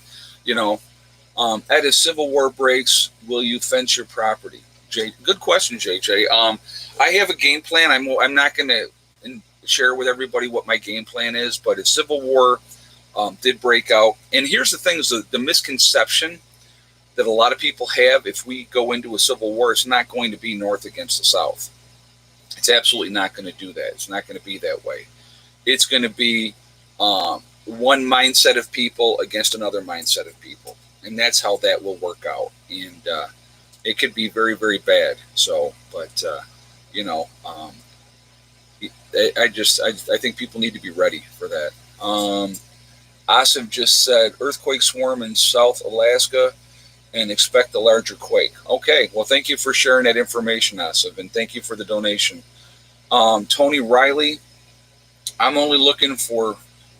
At a Civil War breaks, will you fence your property? Good question, JJ. I have a game plan. I'm not going to share with everybody what my game plan is, but if Civil War did break out, and here's the thing: is the misconception that a lot of people have, if we go into a Civil War, it's not going to be North against the South. It's absolutely not going to do that. It's not going to be that way. It's going to be one mindset of people against another mindset of people. And that's how that will work out. And it could be very, very bad. So, but, I think people need to be ready for that. Asif just said, earthquake swarm in South Alaska and expect a larger quake. Okay, well, thank you for sharing that information, Asif, and thank you for the donation. Tony Riley, I'm only looking for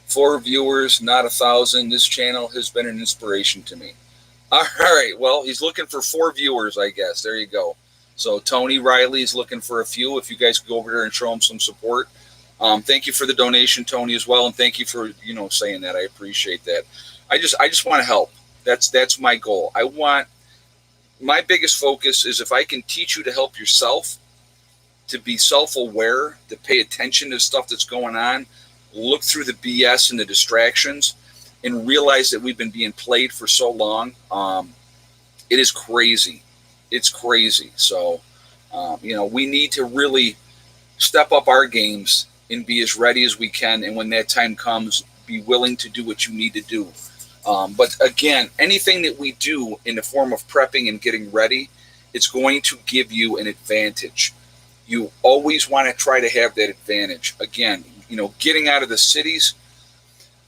4 viewers, not 1,000. This channel has been an inspiration to me. All right, well, he's looking for 4 viewers, I guess. There you go. So Tony Riley's looking for a few. If you guys could go over there and show him some support. Thank you for the donation, Tony, as well, and thank you for saying that. I appreciate that. I just want to help. That's my goal. My biggest focus is if I can teach you to help yourself, to be self-aware, to pay attention to stuff that's going on, look through the BS and the distractions, and realize that we've been being played for so long. It is crazy. It's crazy. So, we need to really step up our games and be as ready as we can. And when that time comes, be willing to do what you need to do. But again, anything that we do in the form of prepping and getting ready, it's going to give you an advantage. You always want to try to have that advantage. Again, getting out of the cities,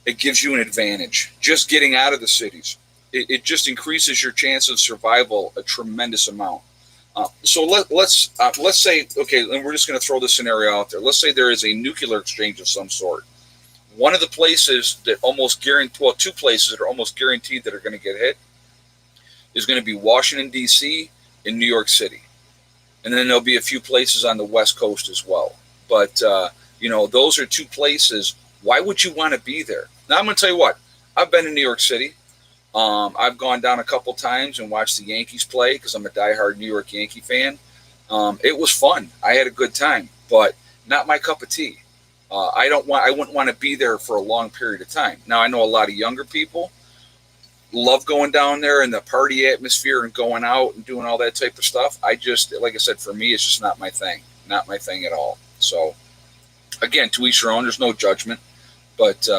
it gives you an advantage. Just getting out of the cities, it just increases your chance of survival a tremendous amount. So let's say, okay, and we're just going to throw this scenario out there. Let's say there is a nuclear exchange of some sort. One of the places that two places that are almost guaranteed that are going to get hit is going to be Washington, D.C. and New York City. And then there'll be a few places on the West Coast as well. But, those are two places. Why would you want to be there? Now, I'm going to tell you what. I've been in New York City. I've gone down a couple times and watched the Yankees play because I'm a diehard New York Yankee fan. It was fun. I had a good time, but not my cup of tea. I wouldn't want to be there for a long period of time. Now, I know a lot of younger people love going down there and the party atmosphere and going out and doing all that type of stuff. Like I said, for me, it's just not my thing. Not my thing at all. So, again, to each your own. There's no judgment. But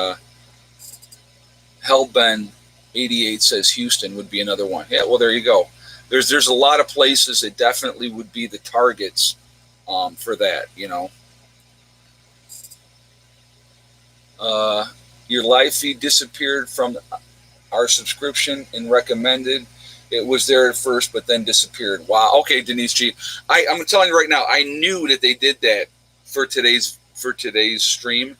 Hellben 88 says Houston would be another one. Yeah, well, there you go. There's a lot of places that definitely would be the targets for that, Your live feed disappeared from our subscription and recommended. It was there at first, but then disappeared. Wow. Okay, Denise G. I'm telling you right now, I knew that they did that for today's stream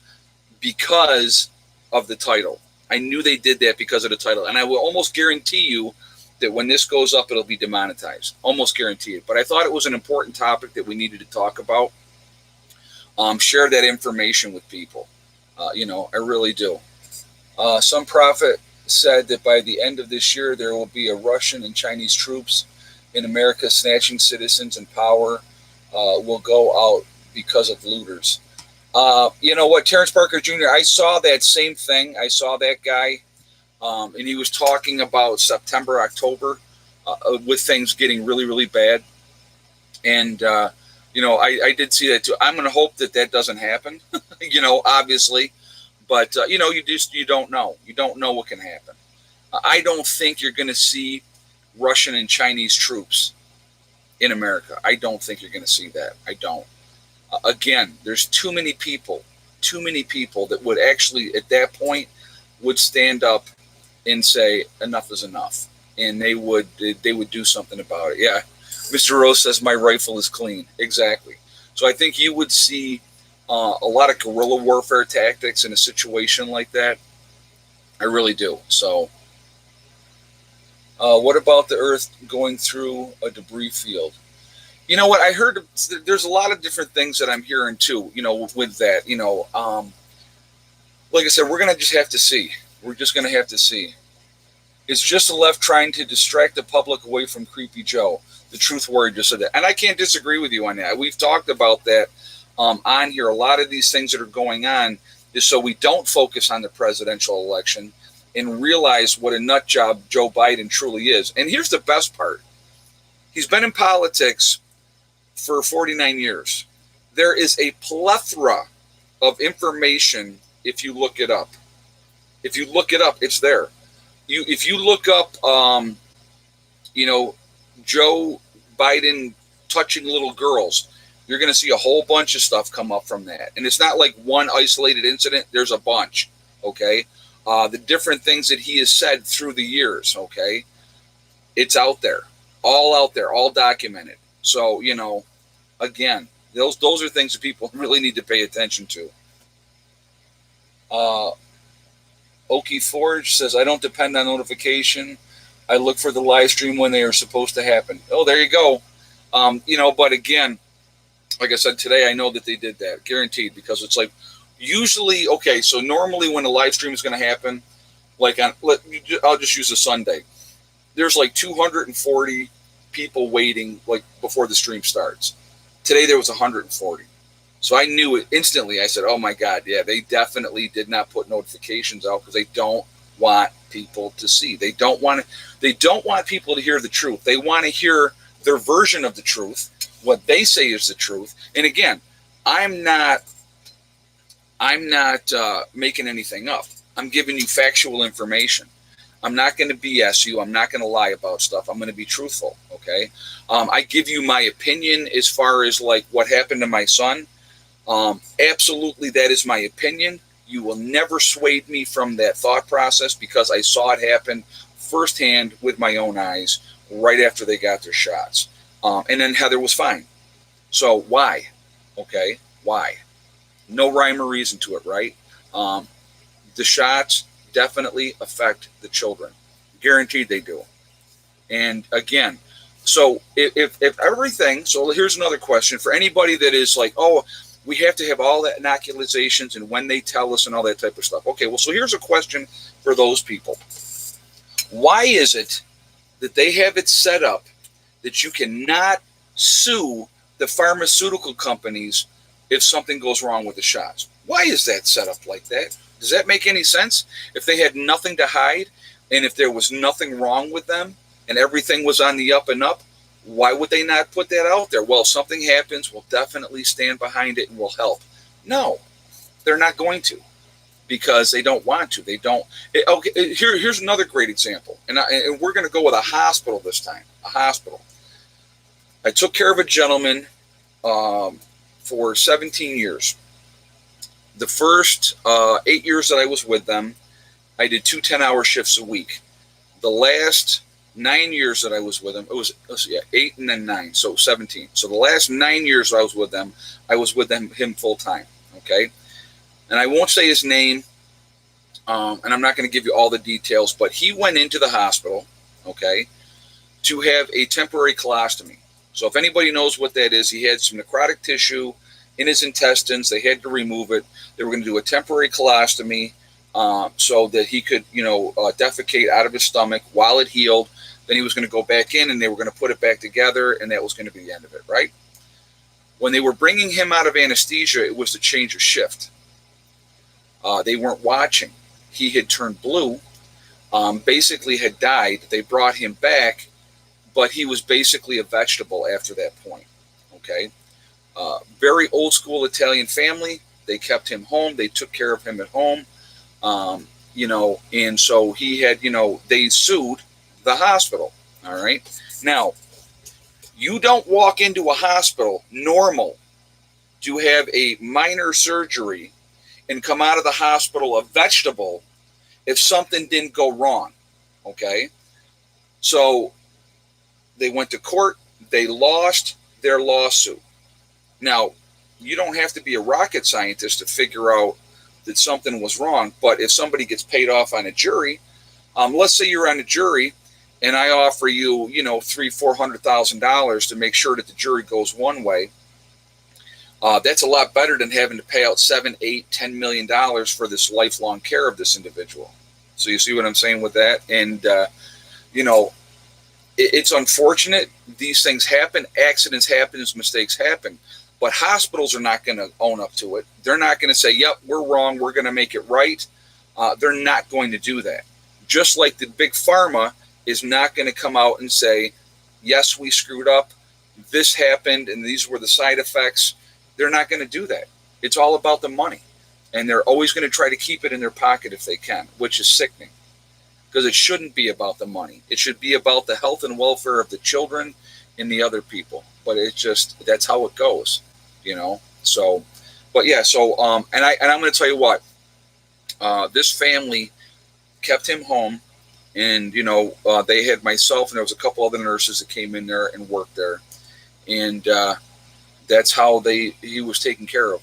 because of the title. I knew they did that because of the title. And I will almost guarantee you that when this goes up, it'll be demonetized. Almost guarantee it. But I thought it was an important topic that we needed to talk about. Share that information with people. I really do. Some prophet said that by the end of this year, there will be a Russian and Chinese troops in America snatching citizens and power will go out because of looters. You know what, Terrence Parker Jr., I saw that same thing. I saw that guy, and he was talking about September, October, with things getting really, really bad. And, I did see that too. I'm going to hope that doesn't happen, obviously. But, you don't know. You don't know what can happen. I don't think you're going to see Russian and Chinese troops in America. I don't think you're going to see that. I don't. Again, there's too many people that would actually, at that point, would stand up and say, enough is enough. And they would do something about it. Yeah. Mr. Rose says, my rifle is clean. Exactly. So I think you would see a lot of guerrilla warfare tactics in a situation like that. I really do. So what about the Earth going through a debris field? You know what? I heard there's a lot of different things that I'm hearing too, with that, like I said, we're going to just have to see. We're just going to have to see. It's just the left trying to distract the public away from Creepy Joe. The Truth Warrior just said that. And I can't disagree with you on that. We've talked about that on here. A lot of these things that are going on is so we don't focus on the presidential election and realize what a nut job Joe Biden truly is. And here's the best part. He's been in politics for 49 years. There is a plethora of information if you look it up. If you look it up, it's there. If you look up, Joe Biden touching little girls, you're going to see a whole bunch of stuff come up from that. And it's not like one isolated incident. There's a bunch, okay? The different things that he has said through the years, okay? It's out there, all documented. So, again, those are things that people really need to pay attention to. Okie Forge says, I don't depend on notification. I look for the live stream when they are supposed to happen. Oh, there you go. But again, like I said today, I know that they did that, guaranteed, because it's like usually, okay, so normally when a live stream is going to happen, like I'll just use a Sunday. There's like 240 people waiting like before the stream starts. Today there was 140. So I knew it instantly. I said, oh my God, yeah, they definitely did not put notifications out because they don't want people to see. They don't want people to hear the truth. They want to hear their version of the truth, what they say is the truth. And again, I'm not making anything up. I'm giving you factual information. I'm not going to BS you. I'm not going to lie about stuff. I'm going to be truthful. Okay. I give you my opinion as far as like what happened to my son. Absolutely, that is my opinion. You will never sway me from that thought process because I saw it happen firsthand with my own eyes right after they got their shots. And then Heather was fine. So why? Okay. Why? No rhyme or reason to it, right? The shots definitely affect the children. Guaranteed they do. And again, so if everything, so here's another question for anybody that is like, oh, we have to have all the inoculations and when they tell us and all that type of stuff. Okay, well, so here's a question for those people. Why is it that they have it set up that you cannot sue the pharmaceutical companies if something goes wrong with the shots? Why is that set up like that? Does that make any sense? If they had nothing to hide and if there was nothing wrong with them and everything was on the up and up, why would they not put that out there? Well, something happens, we'll definitely stand behind it and we'll help. No, they're not going to because they don't want to. They don't. Okay, here's another great example. And we're going to go with a hospital this time. A hospital. I took care of a gentleman for 17 years. The first 8 years that I was with them, I did 2 10-hour shifts a week. The last 9 years that I was with them, it was 8 and then 9, so 17. So the last 9 years I was with them, him full time. Okay, and I won't say his name, and I'm not going to give you all the details, but he went into the hospital, okay, to have a temporary colostomy. So if anybody knows what that is, he had some necrotic tissue in his intestines. They had to remove it. They were going to do a temporary colostomy so that he could, defecate out of his stomach while it healed. Then he was going to go back in and they were going to put it back together and that was going to be the end of it, right? When they were bringing him out of anesthesia, it was the change of shift. They weren't watching. He had turned blue, basically had died. They brought him back, but he was basically a vegetable after that point, okay? Very old school Italian family. They kept him home. They took care of him at home, and so he had, they sued the hospital. All right. Now, you don't walk into a hospital normal to have a minor surgery and come out of the hospital a vegetable if something didn't go wrong. Okay. So they went to court. They lost their lawsuit. Now, you don't have to be a rocket scientist to figure out that something was wrong. But if somebody gets paid off on a jury, let's say you're on a jury and I offer you, $300,000-$400,000 to make sure that the jury goes one way. That's a lot better than having to pay out $7, $8, $10 million for this lifelong care of this individual. So you see what I'm saying with that? And, it's unfortunate. These things happen. Accidents happen. Mistakes happen. But hospitals are not going to own up to it. They're not going to say, yep, we're wrong. We're going to make it right. They're not going to do that. Just like the big pharma is not going to come out and say, yes, we screwed up. This happened and these were the side effects. They're not going to do that. It's all about the money. And they're always going to try to keep it in their pocket if they can, which is sickening. Because it shouldn't be about the money. It should be about the health and welfare of the children and the other people. But it's just, that's how it goes, So, but yeah, so, and I'm going to tell you what, this family kept him home and, they had myself and there was a couple other nurses that came in there and worked there. And, that's how he was taken care of,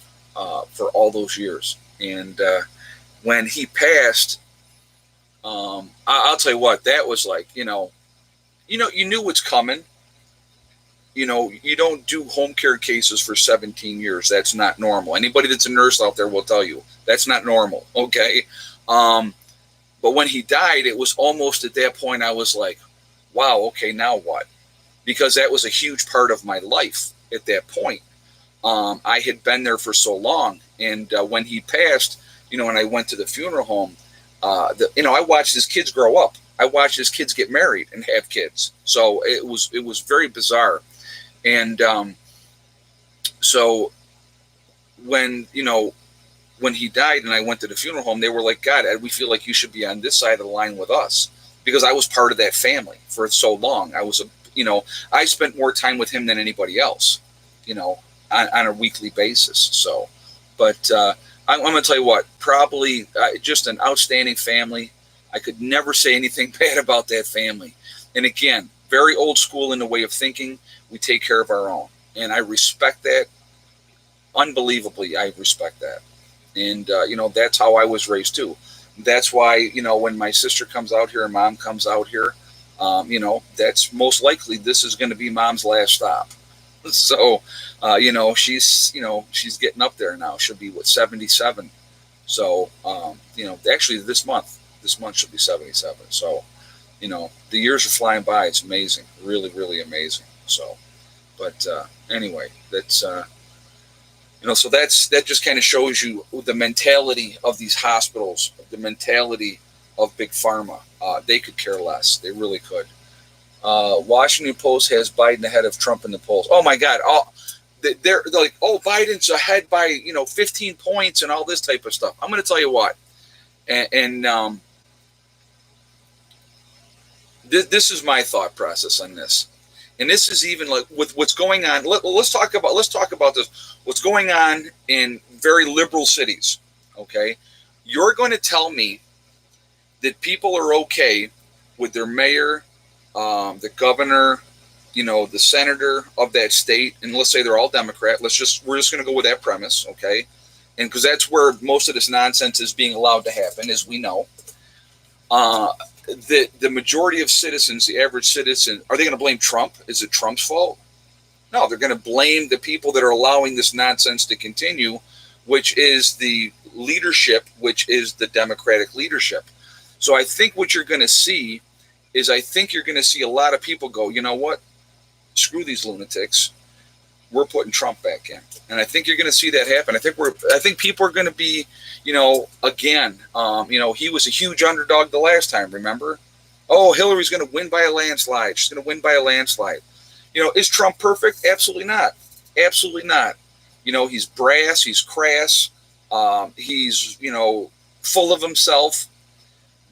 for all those years. And, when he passed, I'll tell you what, that was like, you knew what's coming. You don't do home care cases for 17 years. That's not normal. Anybody that's a nurse out there will tell you that's not normal. Okay. But when he died, it was almost at that point I was like, wow, okay, now what? Because that was a huge part of my life at that point. I had been there for so long. And when he passed, when I went to the funeral home, I watched his kids grow up. I watched his kids get married and have kids. So it was very bizarre. And so when when he died and I went to the funeral home, they were like, God, Ed, we feel like you should be on this side of the line with us, because I was part of that family for so long. I spent more time with him than anybody else, on a weekly basis. So, but I'm going to tell you what, probably just an outstanding family. I could never say anything bad about that family. And again, very old school in the way of thinking. We take care of our own. And I respect that. Unbelievably, I respect that. And, that's how I was raised too. That's why, when my sister comes out here and mom comes out here, that's most likely this is going to be mom's last stop. So, she's getting up there now. She'll be 77. So, actually this month she'll be 77. So, the years are flying by. It's amazing. Really, really amazing. So, but, anyway, that's, so that just kind of shows you the mentality of these hospitals, the mentality of big pharma. They could care less. They really could. Washington Post has Biden ahead of Trump in the polls. Oh my God! They're like, oh, Biden's ahead by 15 points and all this type of stuff. I'm going to tell you what, and this is my thought process on this, and this is even like with what's going on. Let's talk about this. What's going on in very liberal cities? Okay, you're going to tell me that people are okay with their mayor, the governor, the senator of that state, and let's say they're all Democrat. We're just going to go with that premise, okay? And because that's where most of this nonsense is being allowed to happen, as we know. The majority of citizens, the average citizen, are they going to blame Trump? Is it Trump's fault? No, they're going to blame the people that are allowing this nonsense to continue, which is the leadership, which is the Democratic leadership. So I think what you're going to see is you're going to see a lot of people go, you know what? Screw these lunatics. We're putting Trump back in. And I think you're going to see that happen. I think people are going to be, again, he was a huge underdog the last time, remember? Oh, Hillary's going to win by a landslide. She's going to win by a landslide. Is Trump perfect? Absolutely not. Absolutely not. He's brass. He's crass. He's, full of himself.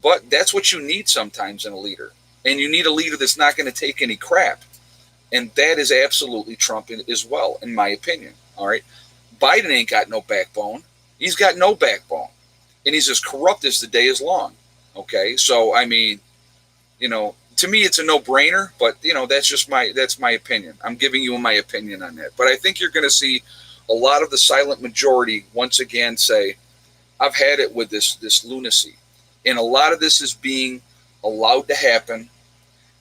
But that's what you need sometimes in a leader. And you need a leader that's not going to take any crap. And that is absolutely Trump as well, in my opinion. All right. Biden ain't got no backbone. He's got no backbone. And he's as corrupt as the day is long. Okay. So, I mean, to me, it's a no-brainer, but, that's my opinion. I'm giving you my opinion on that. But I think you're going to see a lot of the silent majority once again say, I've had it with this lunacy. And a lot of this is being allowed to happen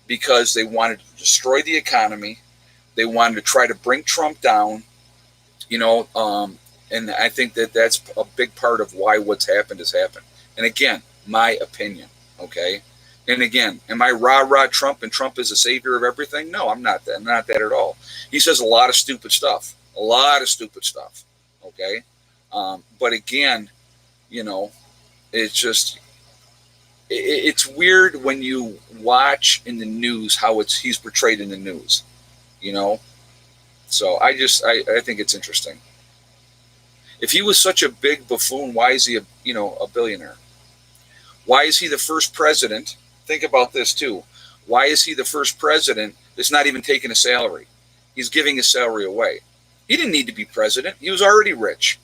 because they wanted to destroy the economy. They wanted to try to bring Trump down, and I think that's a big part of why what's happened has happened. And again, my opinion, okay? And again, am I rah-rah Trump and Trump is the savior of everything? No, I'm not that. I'm not that at all. He says a lot of stupid stuff, okay? But again, it's just... It's weird when you watch in the news how he's portrayed in the news, So I think it's interesting. If he was such a big buffoon, why is he a billionaire? Why is he the first president? Think about this too. Why is he the first president that's not even taking a salary? He's giving his salary away. He didn't need to be president. He was already rich.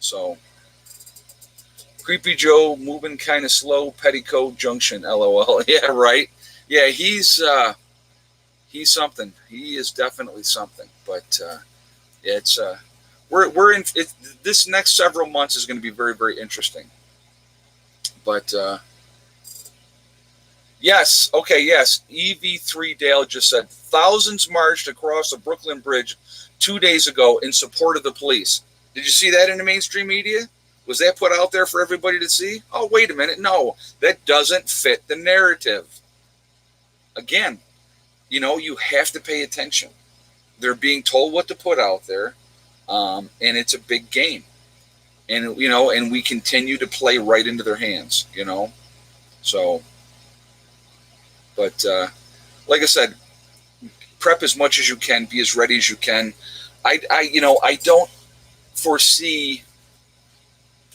So. Creepy Joe moving kind of slow, Petticoat Junction, LOL. Yeah, right. Yeah, he's something. He is definitely something. But it's we're in it, this next several months is going to be very, very interesting. But yes, okay, yes. EV3 Dale just said thousands marched across the Brooklyn Bridge 2 days ago in support of the police. Did you see that in the mainstream media? Was that put out there for everybody to see? Oh, wait a minute. No, that doesn't fit the narrative. Again, you have to pay attention. They're being told what to put out there, and it's a big game. And, and we continue to play right into their hands, So, but like I said, prep as much as you can, be as ready as you can. I don't foresee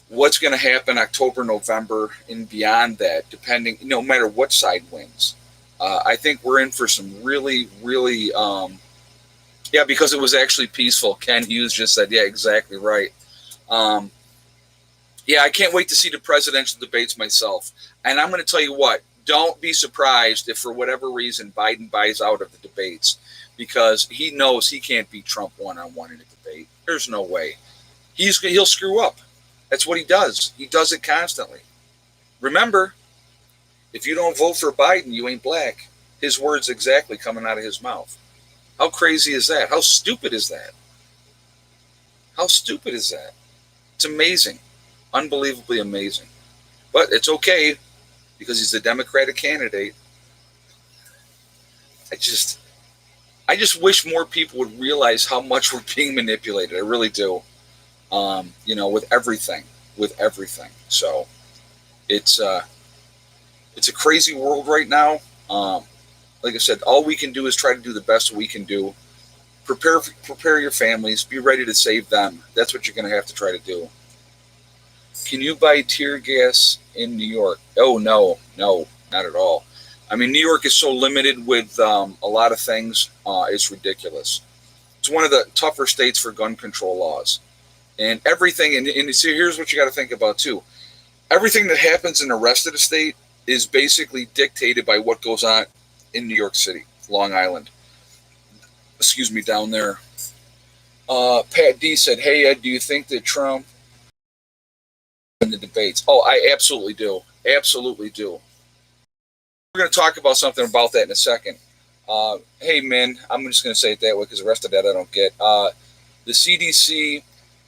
what's going to happen October, November, and beyond that, depending, no matter what side wins. I think we're in for some really, really, yeah, because it was actually peaceful. Ken Hughes just said, yeah, exactly right. Yeah, I can't wait to see the presidential debates myself. And I'm going to tell you what, don't be surprised if for whatever reason Biden buys out of the debates, because he knows he can't beat Trump one-on-one in a debate. There's no way. He'll screw up. That's what he does. He does it constantly. Remember, if you don't vote for Biden, you ain't black. His words exactly coming out of his mouth. How crazy is that? How stupid is that? How stupid is that? It's amazing. Unbelievably amazing. But it's okay because he's a Democratic candidate. I just wish more people would realize how much we're being manipulated. I really do. With everything. So it's a crazy world right now. Like I said, all we can do is try to do the best we can do. Prepare your families. Be ready to save them. That's what you're going to have to try to do. Can you buy tear gas in New York? Oh, no, not at all. I mean, New York is so limited with a lot of things. It's ridiculous. It's one of the tougher states for gun control laws. And everything, and see, here's what you got to think about, too. Everything that happens in the rest of the state is basically dictated by what goes on in New York City, Long Island. Excuse me, down there. Pat D said, hey, Ed, do you think that Trump in the debates? Oh, I absolutely do. Absolutely do. We're going to talk about something about that in a second. Hey, Min, I'm just going to say it that way because the rest of that I don't get. The CDC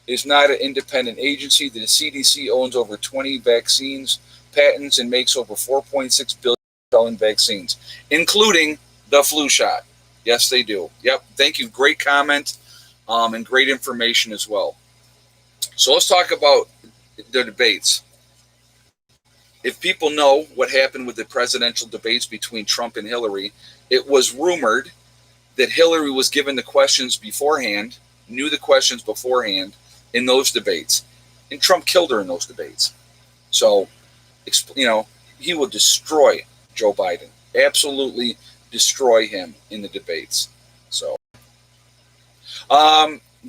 is not an independent agency. The CDC owns over 20 vaccines, patents, and makes over 4.6 billion selling vaccines, including the flu shot. Yes, they do. Yep. Thank you. Great comment and great information as well. So let's talk about the debates. If people know what happened with the presidential debates between Trump and Hillary, it was rumored that Hillary was given the questions beforehand, knew the questions beforehand in those debates, and Trump killed her in those debates. So, he will destroy Joe Biden. Absolutely destroy him in the debates. So,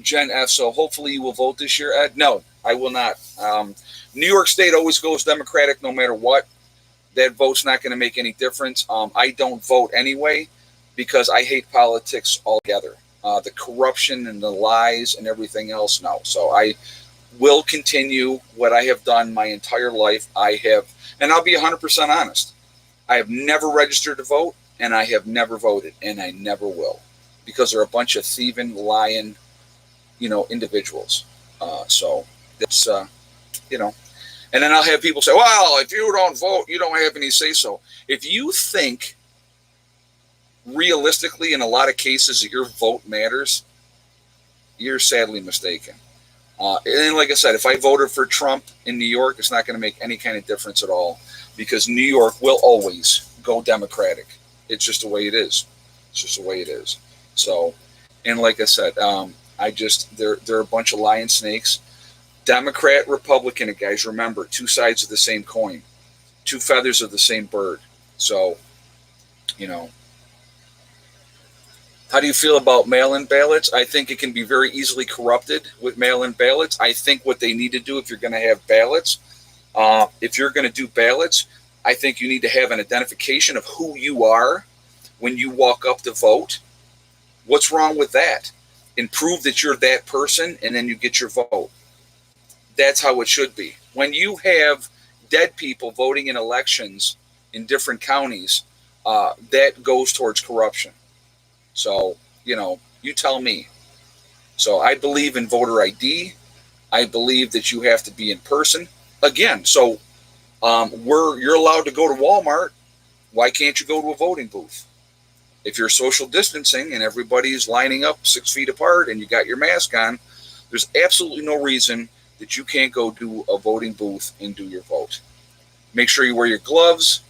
Jen F. So hopefully you will vote this year, Ed. No, I will not. New York State always goes Democratic no matter what. That vote's not going to make any difference. I don't vote anyway because I hate politics altogether. The corruption and the lies and everything else, no. So I will continue what I have done my entire life. And I'll be 100% honest. I have never registered to vote, and I have never voted, and I never will, because they're a bunch of thieving, lying, individuals. So that's, and then I'll have people say, well, if you don't vote, you don't have any say-so. If you think realistically in a lot of cases that your vote matters, you're sadly mistaken. And like I said, if I voted for Trump in New York, it's not going to make any kind of difference at all, because New York will always go Democratic. It's just the way it is. It's just the way it is. So, and like I said, they're a bunch of lying snakes. Democrat, Republican, guys, remember, two sides of the same coin, two feathers of the same bird. So, how do you feel about mail-in ballots? I think it can be very easily corrupted with mail-in ballots. I think what they need to do, if you're going to have ballots, if you're going to do ballots, I think you need to have an identification of who you are when you walk up to vote. What's wrong with that? And prove that you're that person, and then you get your vote. That's how it should be. When you have dead people voting in elections in different counties, that goes towards corruption. So, you tell me. So I believe in voter ID. I believe that you have to be in person. Again, so you're allowed to go to Walmart. Why can't you go to a voting booth? If you're social distancing and everybody's lining up 6 feet apart and you got your mask on, there's absolutely no reason that you can't go to a voting booth and do your vote. Make sure you wear your gloves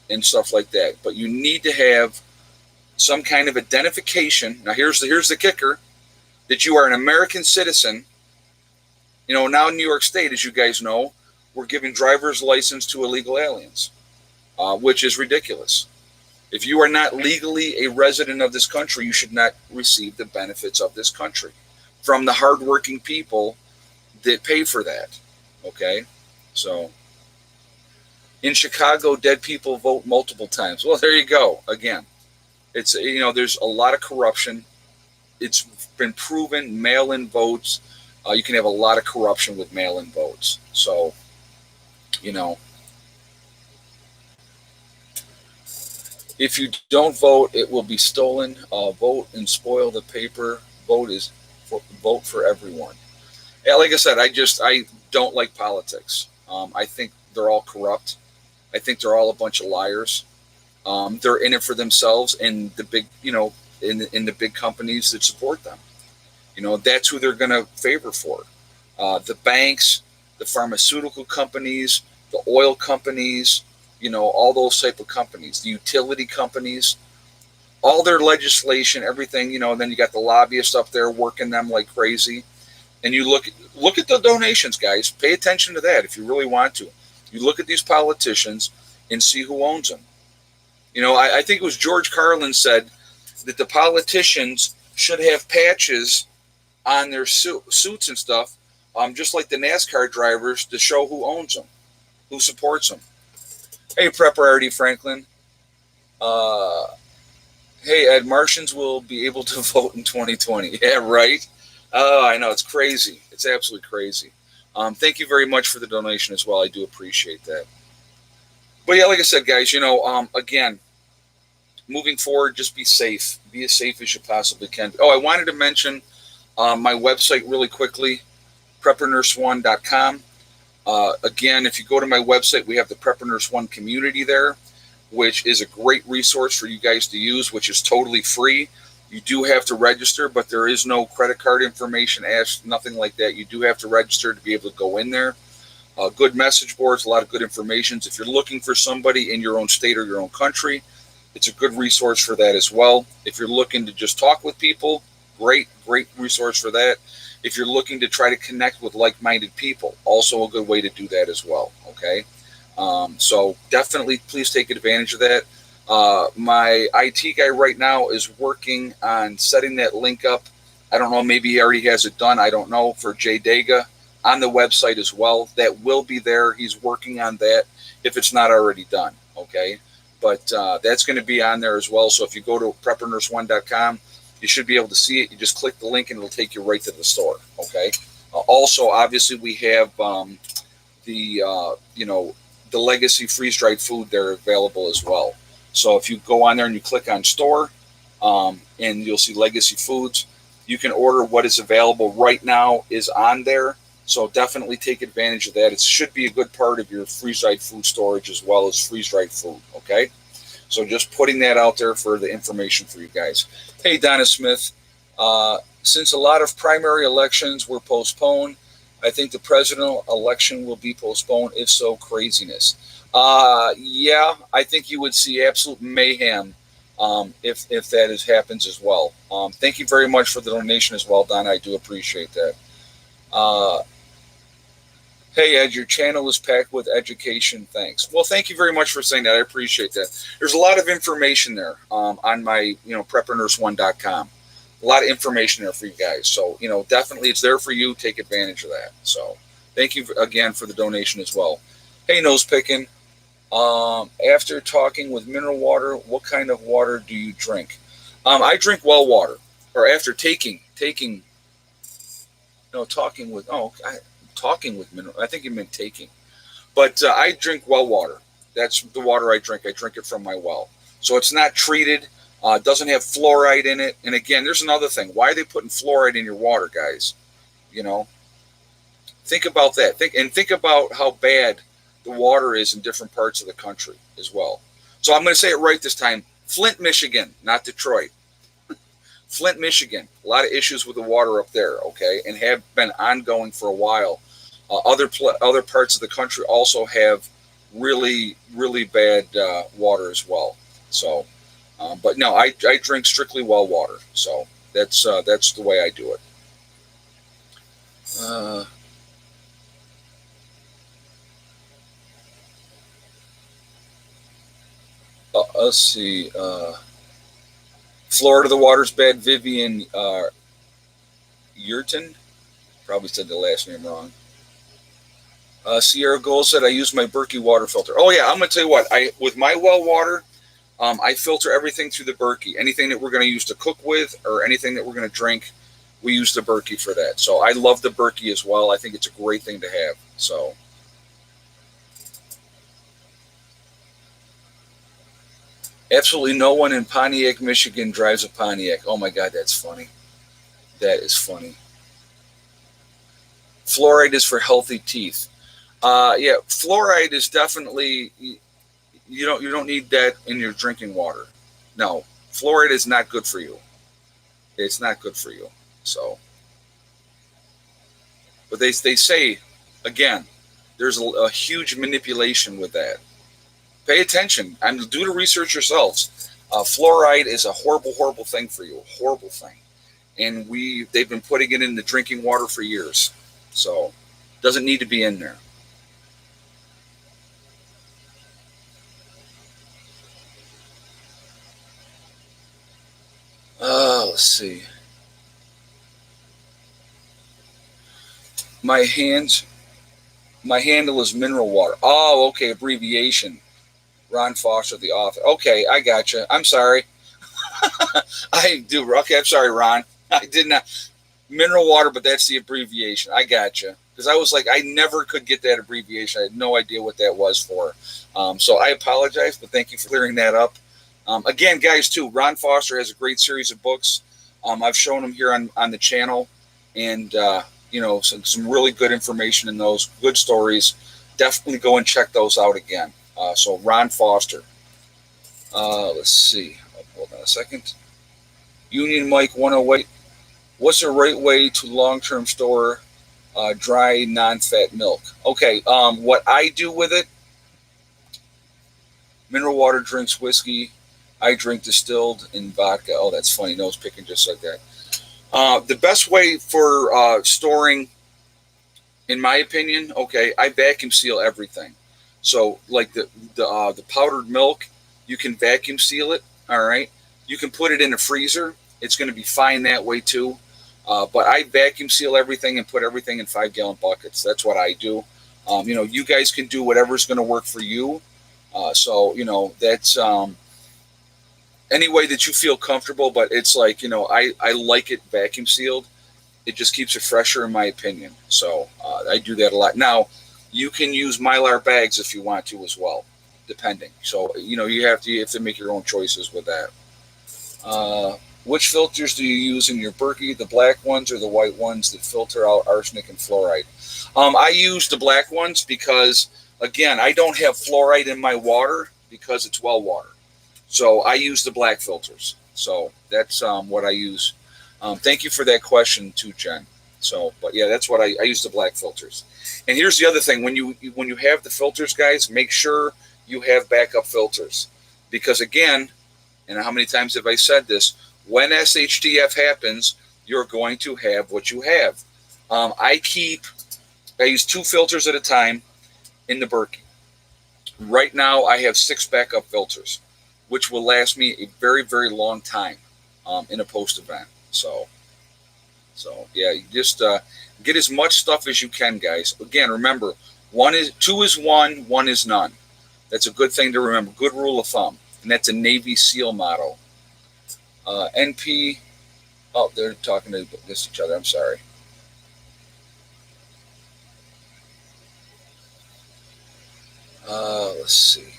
and stuff like that. But you need to have some kind of identification. Now here's the kicker, that you are an American citizen. You know, now in New York State, as you guys know, we're giving driver's license to illegal aliens, which is ridiculous. If you are not legally a resident of this country, you should not receive the benefits of this country from the hardworking people that pay for that. Okay? So, in Chicago, dead people vote multiple times. Well, there you go. Again, it's, you know, there's a lot of corruption. It's been proven, mail-in votes. You can have a lot of corruption with mail-in votes. So, you know, if you don't vote, it will be stolen. Vote and spoil the paper. Vote for everyone. Yeah, like I said, I don't like politics. I think they're all corrupt. I think they're all a bunch of liars. They're in it for themselves and the big, you know, in the big companies that support them. You know, that's who they're going to favor for. The banks, the pharmaceutical companies, the oil companies, you know, all those type of companies, the utility companies, all their legislation, everything, you know, and then you got the lobbyists up there working them like crazy. And you look at the donations, guys. Pay attention to that if you really want to. You look at these politicians and see who owns them. You know, I think it was George Carlin said that the politicians should have patches on their suits and stuff, just like the NASCAR drivers, to show who owns them, who supports them. Hey, Prepper Artie Franklin. Hey, Ed, Martians will be able to vote in 2020. Yeah, right? Oh, I know. It's crazy. It's absolutely crazy. Thank you very much for the donation as well. I do appreciate that. But yeah, like I said, guys, you know, again, moving forward, just be safe. Be as safe as you possibly can. Oh, I wanted to mention my website really quickly, preppernurse1.com. Again, if you go to my website, we have the Prepper Nurse 1 community there, which is a great resource for you guys to use, which is totally free. You do have to register, but there is no credit card information asked, nothing like that. You do have to register to be able to go in there. Good message boards, a lot of good information. If you're looking for somebody in your own state or your own country, it's a good resource for that as well. If you're looking to just talk with people, great resource for that. If you're looking to try to connect with like-minded people, also a good way to do that as well, okay? So definitely please take advantage of that. My IT guy right now is working on setting that link up. I don't know, maybe he already has it done. I don't know, for Jay Daga on the website as well. That will be there. He's working on that if it's not already done, okay? But that's going to be on there as well. So if you go to preppernurse1.com, you should be able to see it. You just click the link and it'll take you right to the store, okay? Also, obviously, we have the legacy freeze-dried food there available as well. So if you go on there and you click on store, and you'll see legacy foods, you can order what is available right now is on there. So definitely take advantage of that. It should be a good part of your freeze-dried food storage as well as freeze-dried food, okay? So just putting that out there for the information for you guys. Hey, Donna Smith, since a lot of primary elections were postponed, I think the presidential election will be postponed. If so, craziness. Yeah, I think you would see absolute mayhem if that happens as well. Thank you very much for the donation as well, Donna. I do appreciate that. Hey, Ed, your channel is packed with education. Thanks. Well, thank you very much for saying that. I appreciate that. There's a lot of information there on my, preppernurse1.com. A lot of information there for you guys. So, definitely it's there for you. Take advantage of that. So thank you again for the donation as well. Hey, Nose Picking. After talking with mineral water, what kind of water do you drink? I drink well water. Or after talking with mineral. I think you meant taking. But I drink well water. That's the water I drink. I drink it from my well. So it's not treated. It doesn't have fluoride in it. And again, there's another thing. Why are they putting fluoride in your water, guys? Think about that. Think about how bad the water is in different parts of the country as well. So I'm going to say it right this time. Flint, Michigan, not Detroit. Flint, Michigan. A lot of issues with the water up there, okay, and have been ongoing for a while. Other parts of the country also have really, really bad water as well. So But no, I drink strictly well water. So that's the way I do it. Uh, let's see. Florida, the water's bad. Vivian Yurton, probably said the last name wrong. Sierra Gold said I use my Berkey water filter. Oh yeah, I'm gonna tell you what. With my well water, I filter everything through the Berkey. Anything that we're gonna use to cook with, or anything that we're gonna drink, we use the Berkey for that. So I love the Berkey as well. I think it's a great thing to have. So. Absolutely no one in Pontiac, Michigan drives a Pontiac. Oh my God, that's funny. That is funny. Fluoride is for healthy teeth. Yeah, fluoride is definitely you don't need that in your drinking water. No, fluoride is not good for you. It's not good for you. So, but they say again, there's a huge manipulation with that. Pay attention and do the research yourselves. Fluoride is a horrible, horrible thing for you. A horrible thing, and they've been putting it in the drinking water for years. So, doesn't need to be in there. Let's see. My handle is mineral water. Oh, okay, abbreviation. Ron Foster, the author. Okay, I gotcha. I'm sorry. I do. Okay, I'm sorry, Ron. I did not. Mineral water, but that's the abbreviation. I gotcha. Because I was like, I never could get that abbreviation. I had no idea what that was for. So I apologize, but thank you for clearing that up. Again, guys, too, Ron Foster has a great series of books. I've shown them here on the channel, and some really good information in those, good stories. Definitely go and check those out again. So Ron Foster. Let's see. Hold on a second. Union Mike 108. What's the right way to long-term store dry non-fat milk? Okay. What I do with it, mineral water drinks whiskey. I drink distilled in vodka. Oh, that's funny. Nose picking just like that. The best way for storing, in my opinion, okay, I vacuum seal everything. So, like the powdered milk, you can vacuum seal it. All right, you can put it in a freezer. It's going to be fine that way too. But I vacuum seal everything and put everything in 5-gallon buckets. That's what I do. You guys can do whatever's going to work for you. So that's any way that you feel comfortable. But it's like I like it vacuum sealed. It just keeps it fresher, in my opinion. So I do that a lot. Now, you can use Mylar bags if you want to as well, depending. So you have to make your own choices with that. Which filters do you use in your Berkey? The black ones or the white ones that filter out arsenic and fluoride? I use the black ones because, again, I don't have fluoride in my water because it's well water. So I use the black filters. So that's what I use. Thank you for that question too, Jen. So, but yeah, that's what I use, the black filters. And here's the other thing: when you have the filters, guys, make sure you have backup filters, because again, and how many times have I said this? When SHTF happens, you're going to have what you have. I use 2 filters at a time in the Berkey. Right now, I have 6 backup filters, which will last me a very, very long time in a post event. So yeah, you just get as much stuff as you can, guys. Again, remember, 2 is 1, 1 is none. That's a good thing to remember. Good rule of thumb, and that's a Navy SEAL motto. NP. Oh, they're talking against each other. I'm sorry. Let's see.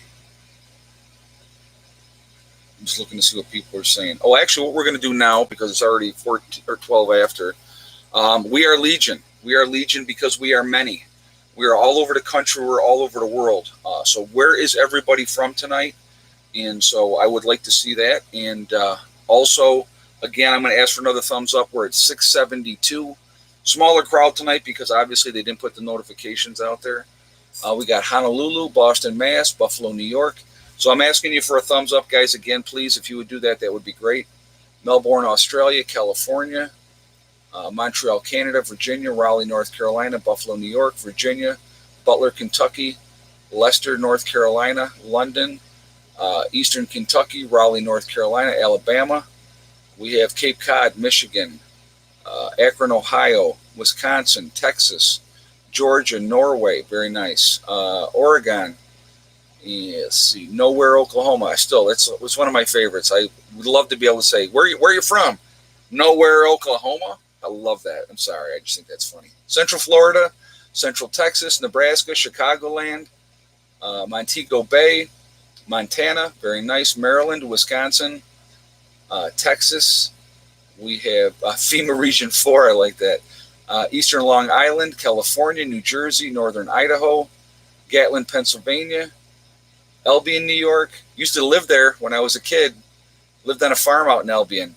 I'm just looking to see what people are saying. Oh, actually, what we're going to do now, because it's already 14 or 12 after, we are Legion. We are Legion because we are many. We are all over the country. We're all over the world. So where is everybody from tonight? And so I would like to see that. And also, again, I'm going to ask for another thumbs up. We're at 672. Smaller crowd tonight because obviously they didn't put the notifications out there. We got Honolulu, Boston, Mass, Buffalo, New York, So I'm asking you for a thumbs up, guys. Again, please, if you would do that, that would be great. Melbourne, Australia, California, Montreal, Canada, Virginia, Raleigh, North Carolina, Buffalo, New York, Virginia, Butler, Kentucky, Leicester, North Carolina, London, Eastern Kentucky, Raleigh, North Carolina, Alabama. We have Cape Cod, Michigan, Akron, Ohio, Wisconsin, Texas, Georgia, Norway, very nice, Oregon. Let's see, Nowhere, Oklahoma. It's one of my favorites. I would love to be able to say, where are you from? Nowhere, Oklahoma. I love that. I'm sorry. I just think that's funny. Central Florida, Central Texas, Nebraska, Chicagoland, Montego Bay, Montana, very nice. Maryland, Wisconsin, Texas. We have FEMA Region 4. I like that. Eastern Long Island, California, New Jersey, Northern Idaho, Gatlin, Pennsylvania, Albion, New York. Used to live there when I was a kid. Lived on a farm out in Albion.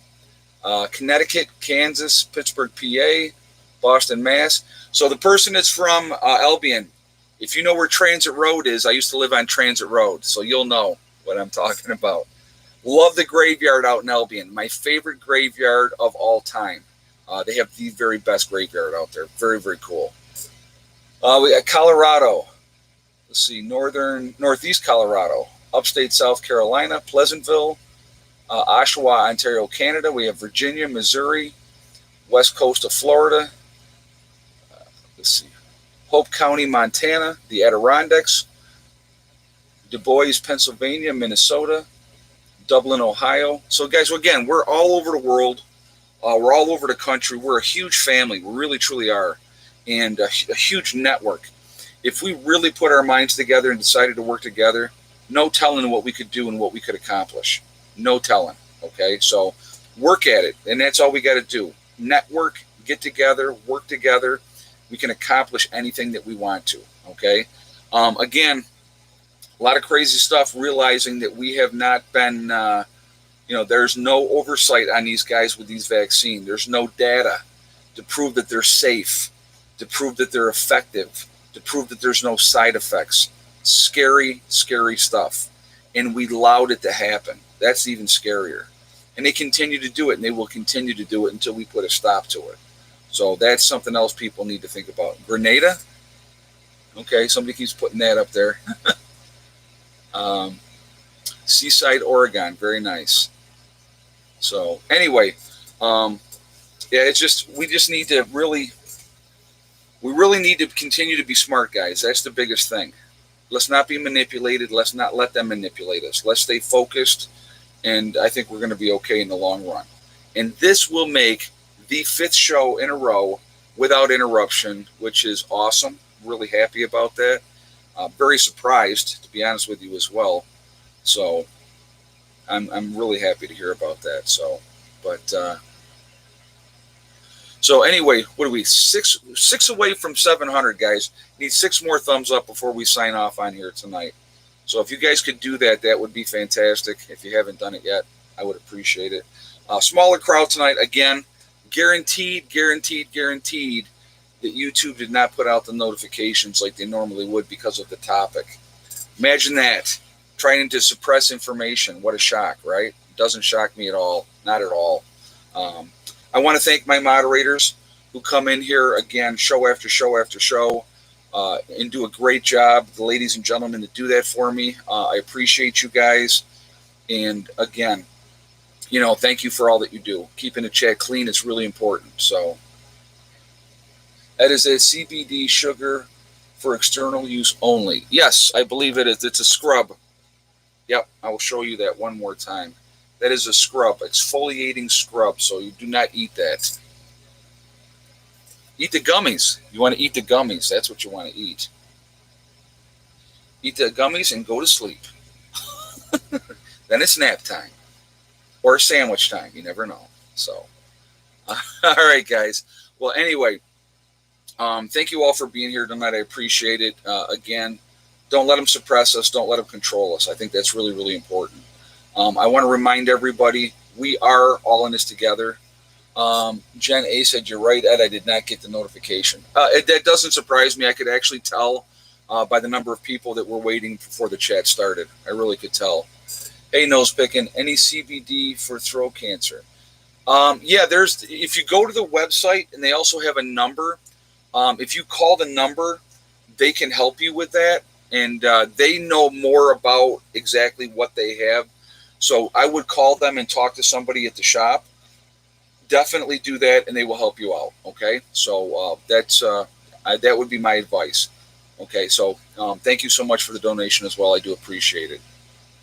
Connecticut, Kansas, Pittsburgh, PA, Boston, Mass. So the person that's from Albion, if you know where Transit Road is, I used to live on Transit Road, so you'll know what I'm talking about. Love the graveyard out in Albion. My favorite graveyard of all time. They have the very best graveyard out there. Very, very cool. We got Colorado. Let's see, northeast Colorado, upstate South Carolina, Pleasantville, Oshawa, Ontario, Canada. We have Virginia, Missouri, west coast of Florida. Let's see, Hope County, Montana, the Adirondacks, Du Bois, Pennsylvania, Minnesota, Dublin, Ohio. So, guys, again, we're all over the world. We're all over the country. We're a huge family. We really, truly are. And a huge network. If we really put our minds together and decided to work together, no telling what we could do and what we could accomplish. No telling. Okay? So work at it. And that's all we got to do. Network, get together, work together. We can accomplish anything that we want to. Okay? Again, a lot of crazy stuff, realizing that we have not been, there's no oversight on these guys with these vaccines. There's no data to prove that they're safe, to prove that they're effective, to prove that there's no side effects. Scary, scary stuff. And we allowed it to happen. That's even scarier. And they continue to do it, and they will continue to do it until we put a stop to it. So that's something else people need to think about. Grenada? Okay, somebody keeps putting that up there. Seaside, Oregon, very nice. So anyway, we really need to continue to be smart, guys. That's the biggest thing. Let's not be manipulated. Let's not let them manipulate us. Let's stay focused, and I think we're going to be okay in the long run. And this will make the 5th show in a row without interruption, which is awesome. Really happy about that. Very surprised, to be honest with you, as well. So I'm really happy to hear about that. So anyway, what are we? Six away from 700, guys. Need 6 more thumbs up before we sign off on here tonight. So if you guys could do that, that would be fantastic. If you haven't done it yet, I would appreciate it. Smaller crowd tonight. Again, guaranteed that YouTube did not put out the notifications like they normally would because of the topic. Imagine that. Trying to suppress information. What a shock, right? It doesn't shock me at all. Not at all. I want to thank my moderators who come in here, again, show after show after show, and do a great job. The ladies and gentlemen that do that for me. I appreciate you guys. And again, thank you for all that you do. Keeping the chat clean is really important. So that is a CBD sugar for external use only. Yes, I believe it is. It's a scrub. Yep, I will show you that one more time. That is a scrub, exfoliating scrub, so you do not eat that. Eat the gummies. You want to eat the gummies. That's what you want to eat. Eat the gummies and go to sleep. Then it's nap time. Or sandwich time. You never know. So, all right, guys. Well, anyway, thank you all for being here tonight. I appreciate it. Again, don't let them suppress us. Don't let them control us. I think that's really, really important. I want to remind everybody, we are all in this together. Jen A said, you're right, Ed, I did not get the notification. That doesn't surprise me. I could actually tell by the number of people that were waiting before the chat started. I really could tell. Hey, nose picking, any CBD for throat cancer? Yeah, if you go to the website and they also have a number, if you call the number, they can help you with that. And they know more about exactly what they have. So I would call them and talk to somebody at the shop. Definitely do that, and they will help you out. Okay, so that would be my advice. Okay, so thank you so much for the donation as well. I do appreciate it,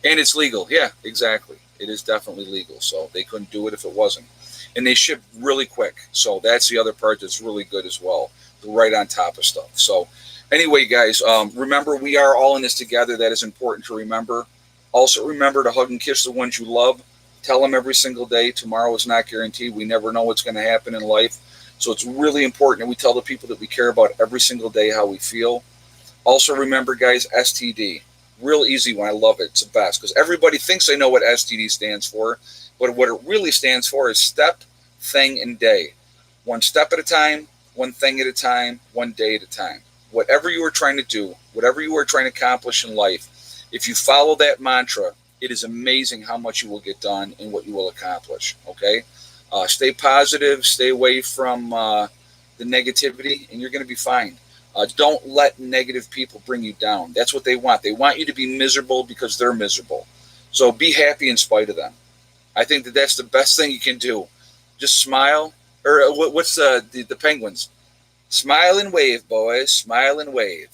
and it's legal. Yeah, exactly. It is definitely legal. So they couldn't do it if it wasn't, and they ship really quick. So that's the other part that's really good as well. They're right on top of stuff. So anyway, guys, remember we are all in this together. That is important to remember. Also, remember to hug and kiss the ones you love. Tell them every single day. Tomorrow is not guaranteed. We never know what's going to happen in life. So it's really important that we tell the people that we care about every single day how we feel. Also, remember, guys, STD. Real easy one. I love it. It's the best because everybody thinks they know what STD stands for. But what it really stands for is step, thing, and day. One step at a time, one thing at a time, one day at a time. Whatever you are trying to do, whatever you are trying to accomplish in life, if you follow that mantra, it is amazing how much you will get done and what you will accomplish. Okay, stay positive, stay away from the negativity, and you're going to be fine. Don't let negative people bring you down. That's what they want. They want you to be miserable because they're miserable. So be happy in spite of them. I think that that's the best thing you can do. Just smile. Or what's the Penguins? Smile and wave, boys. Smile and wave.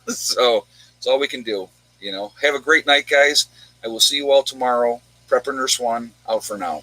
So it's all we can do. Have a great night, guys. I will see you all tomorrow. Prepper Nurse 1 out for now.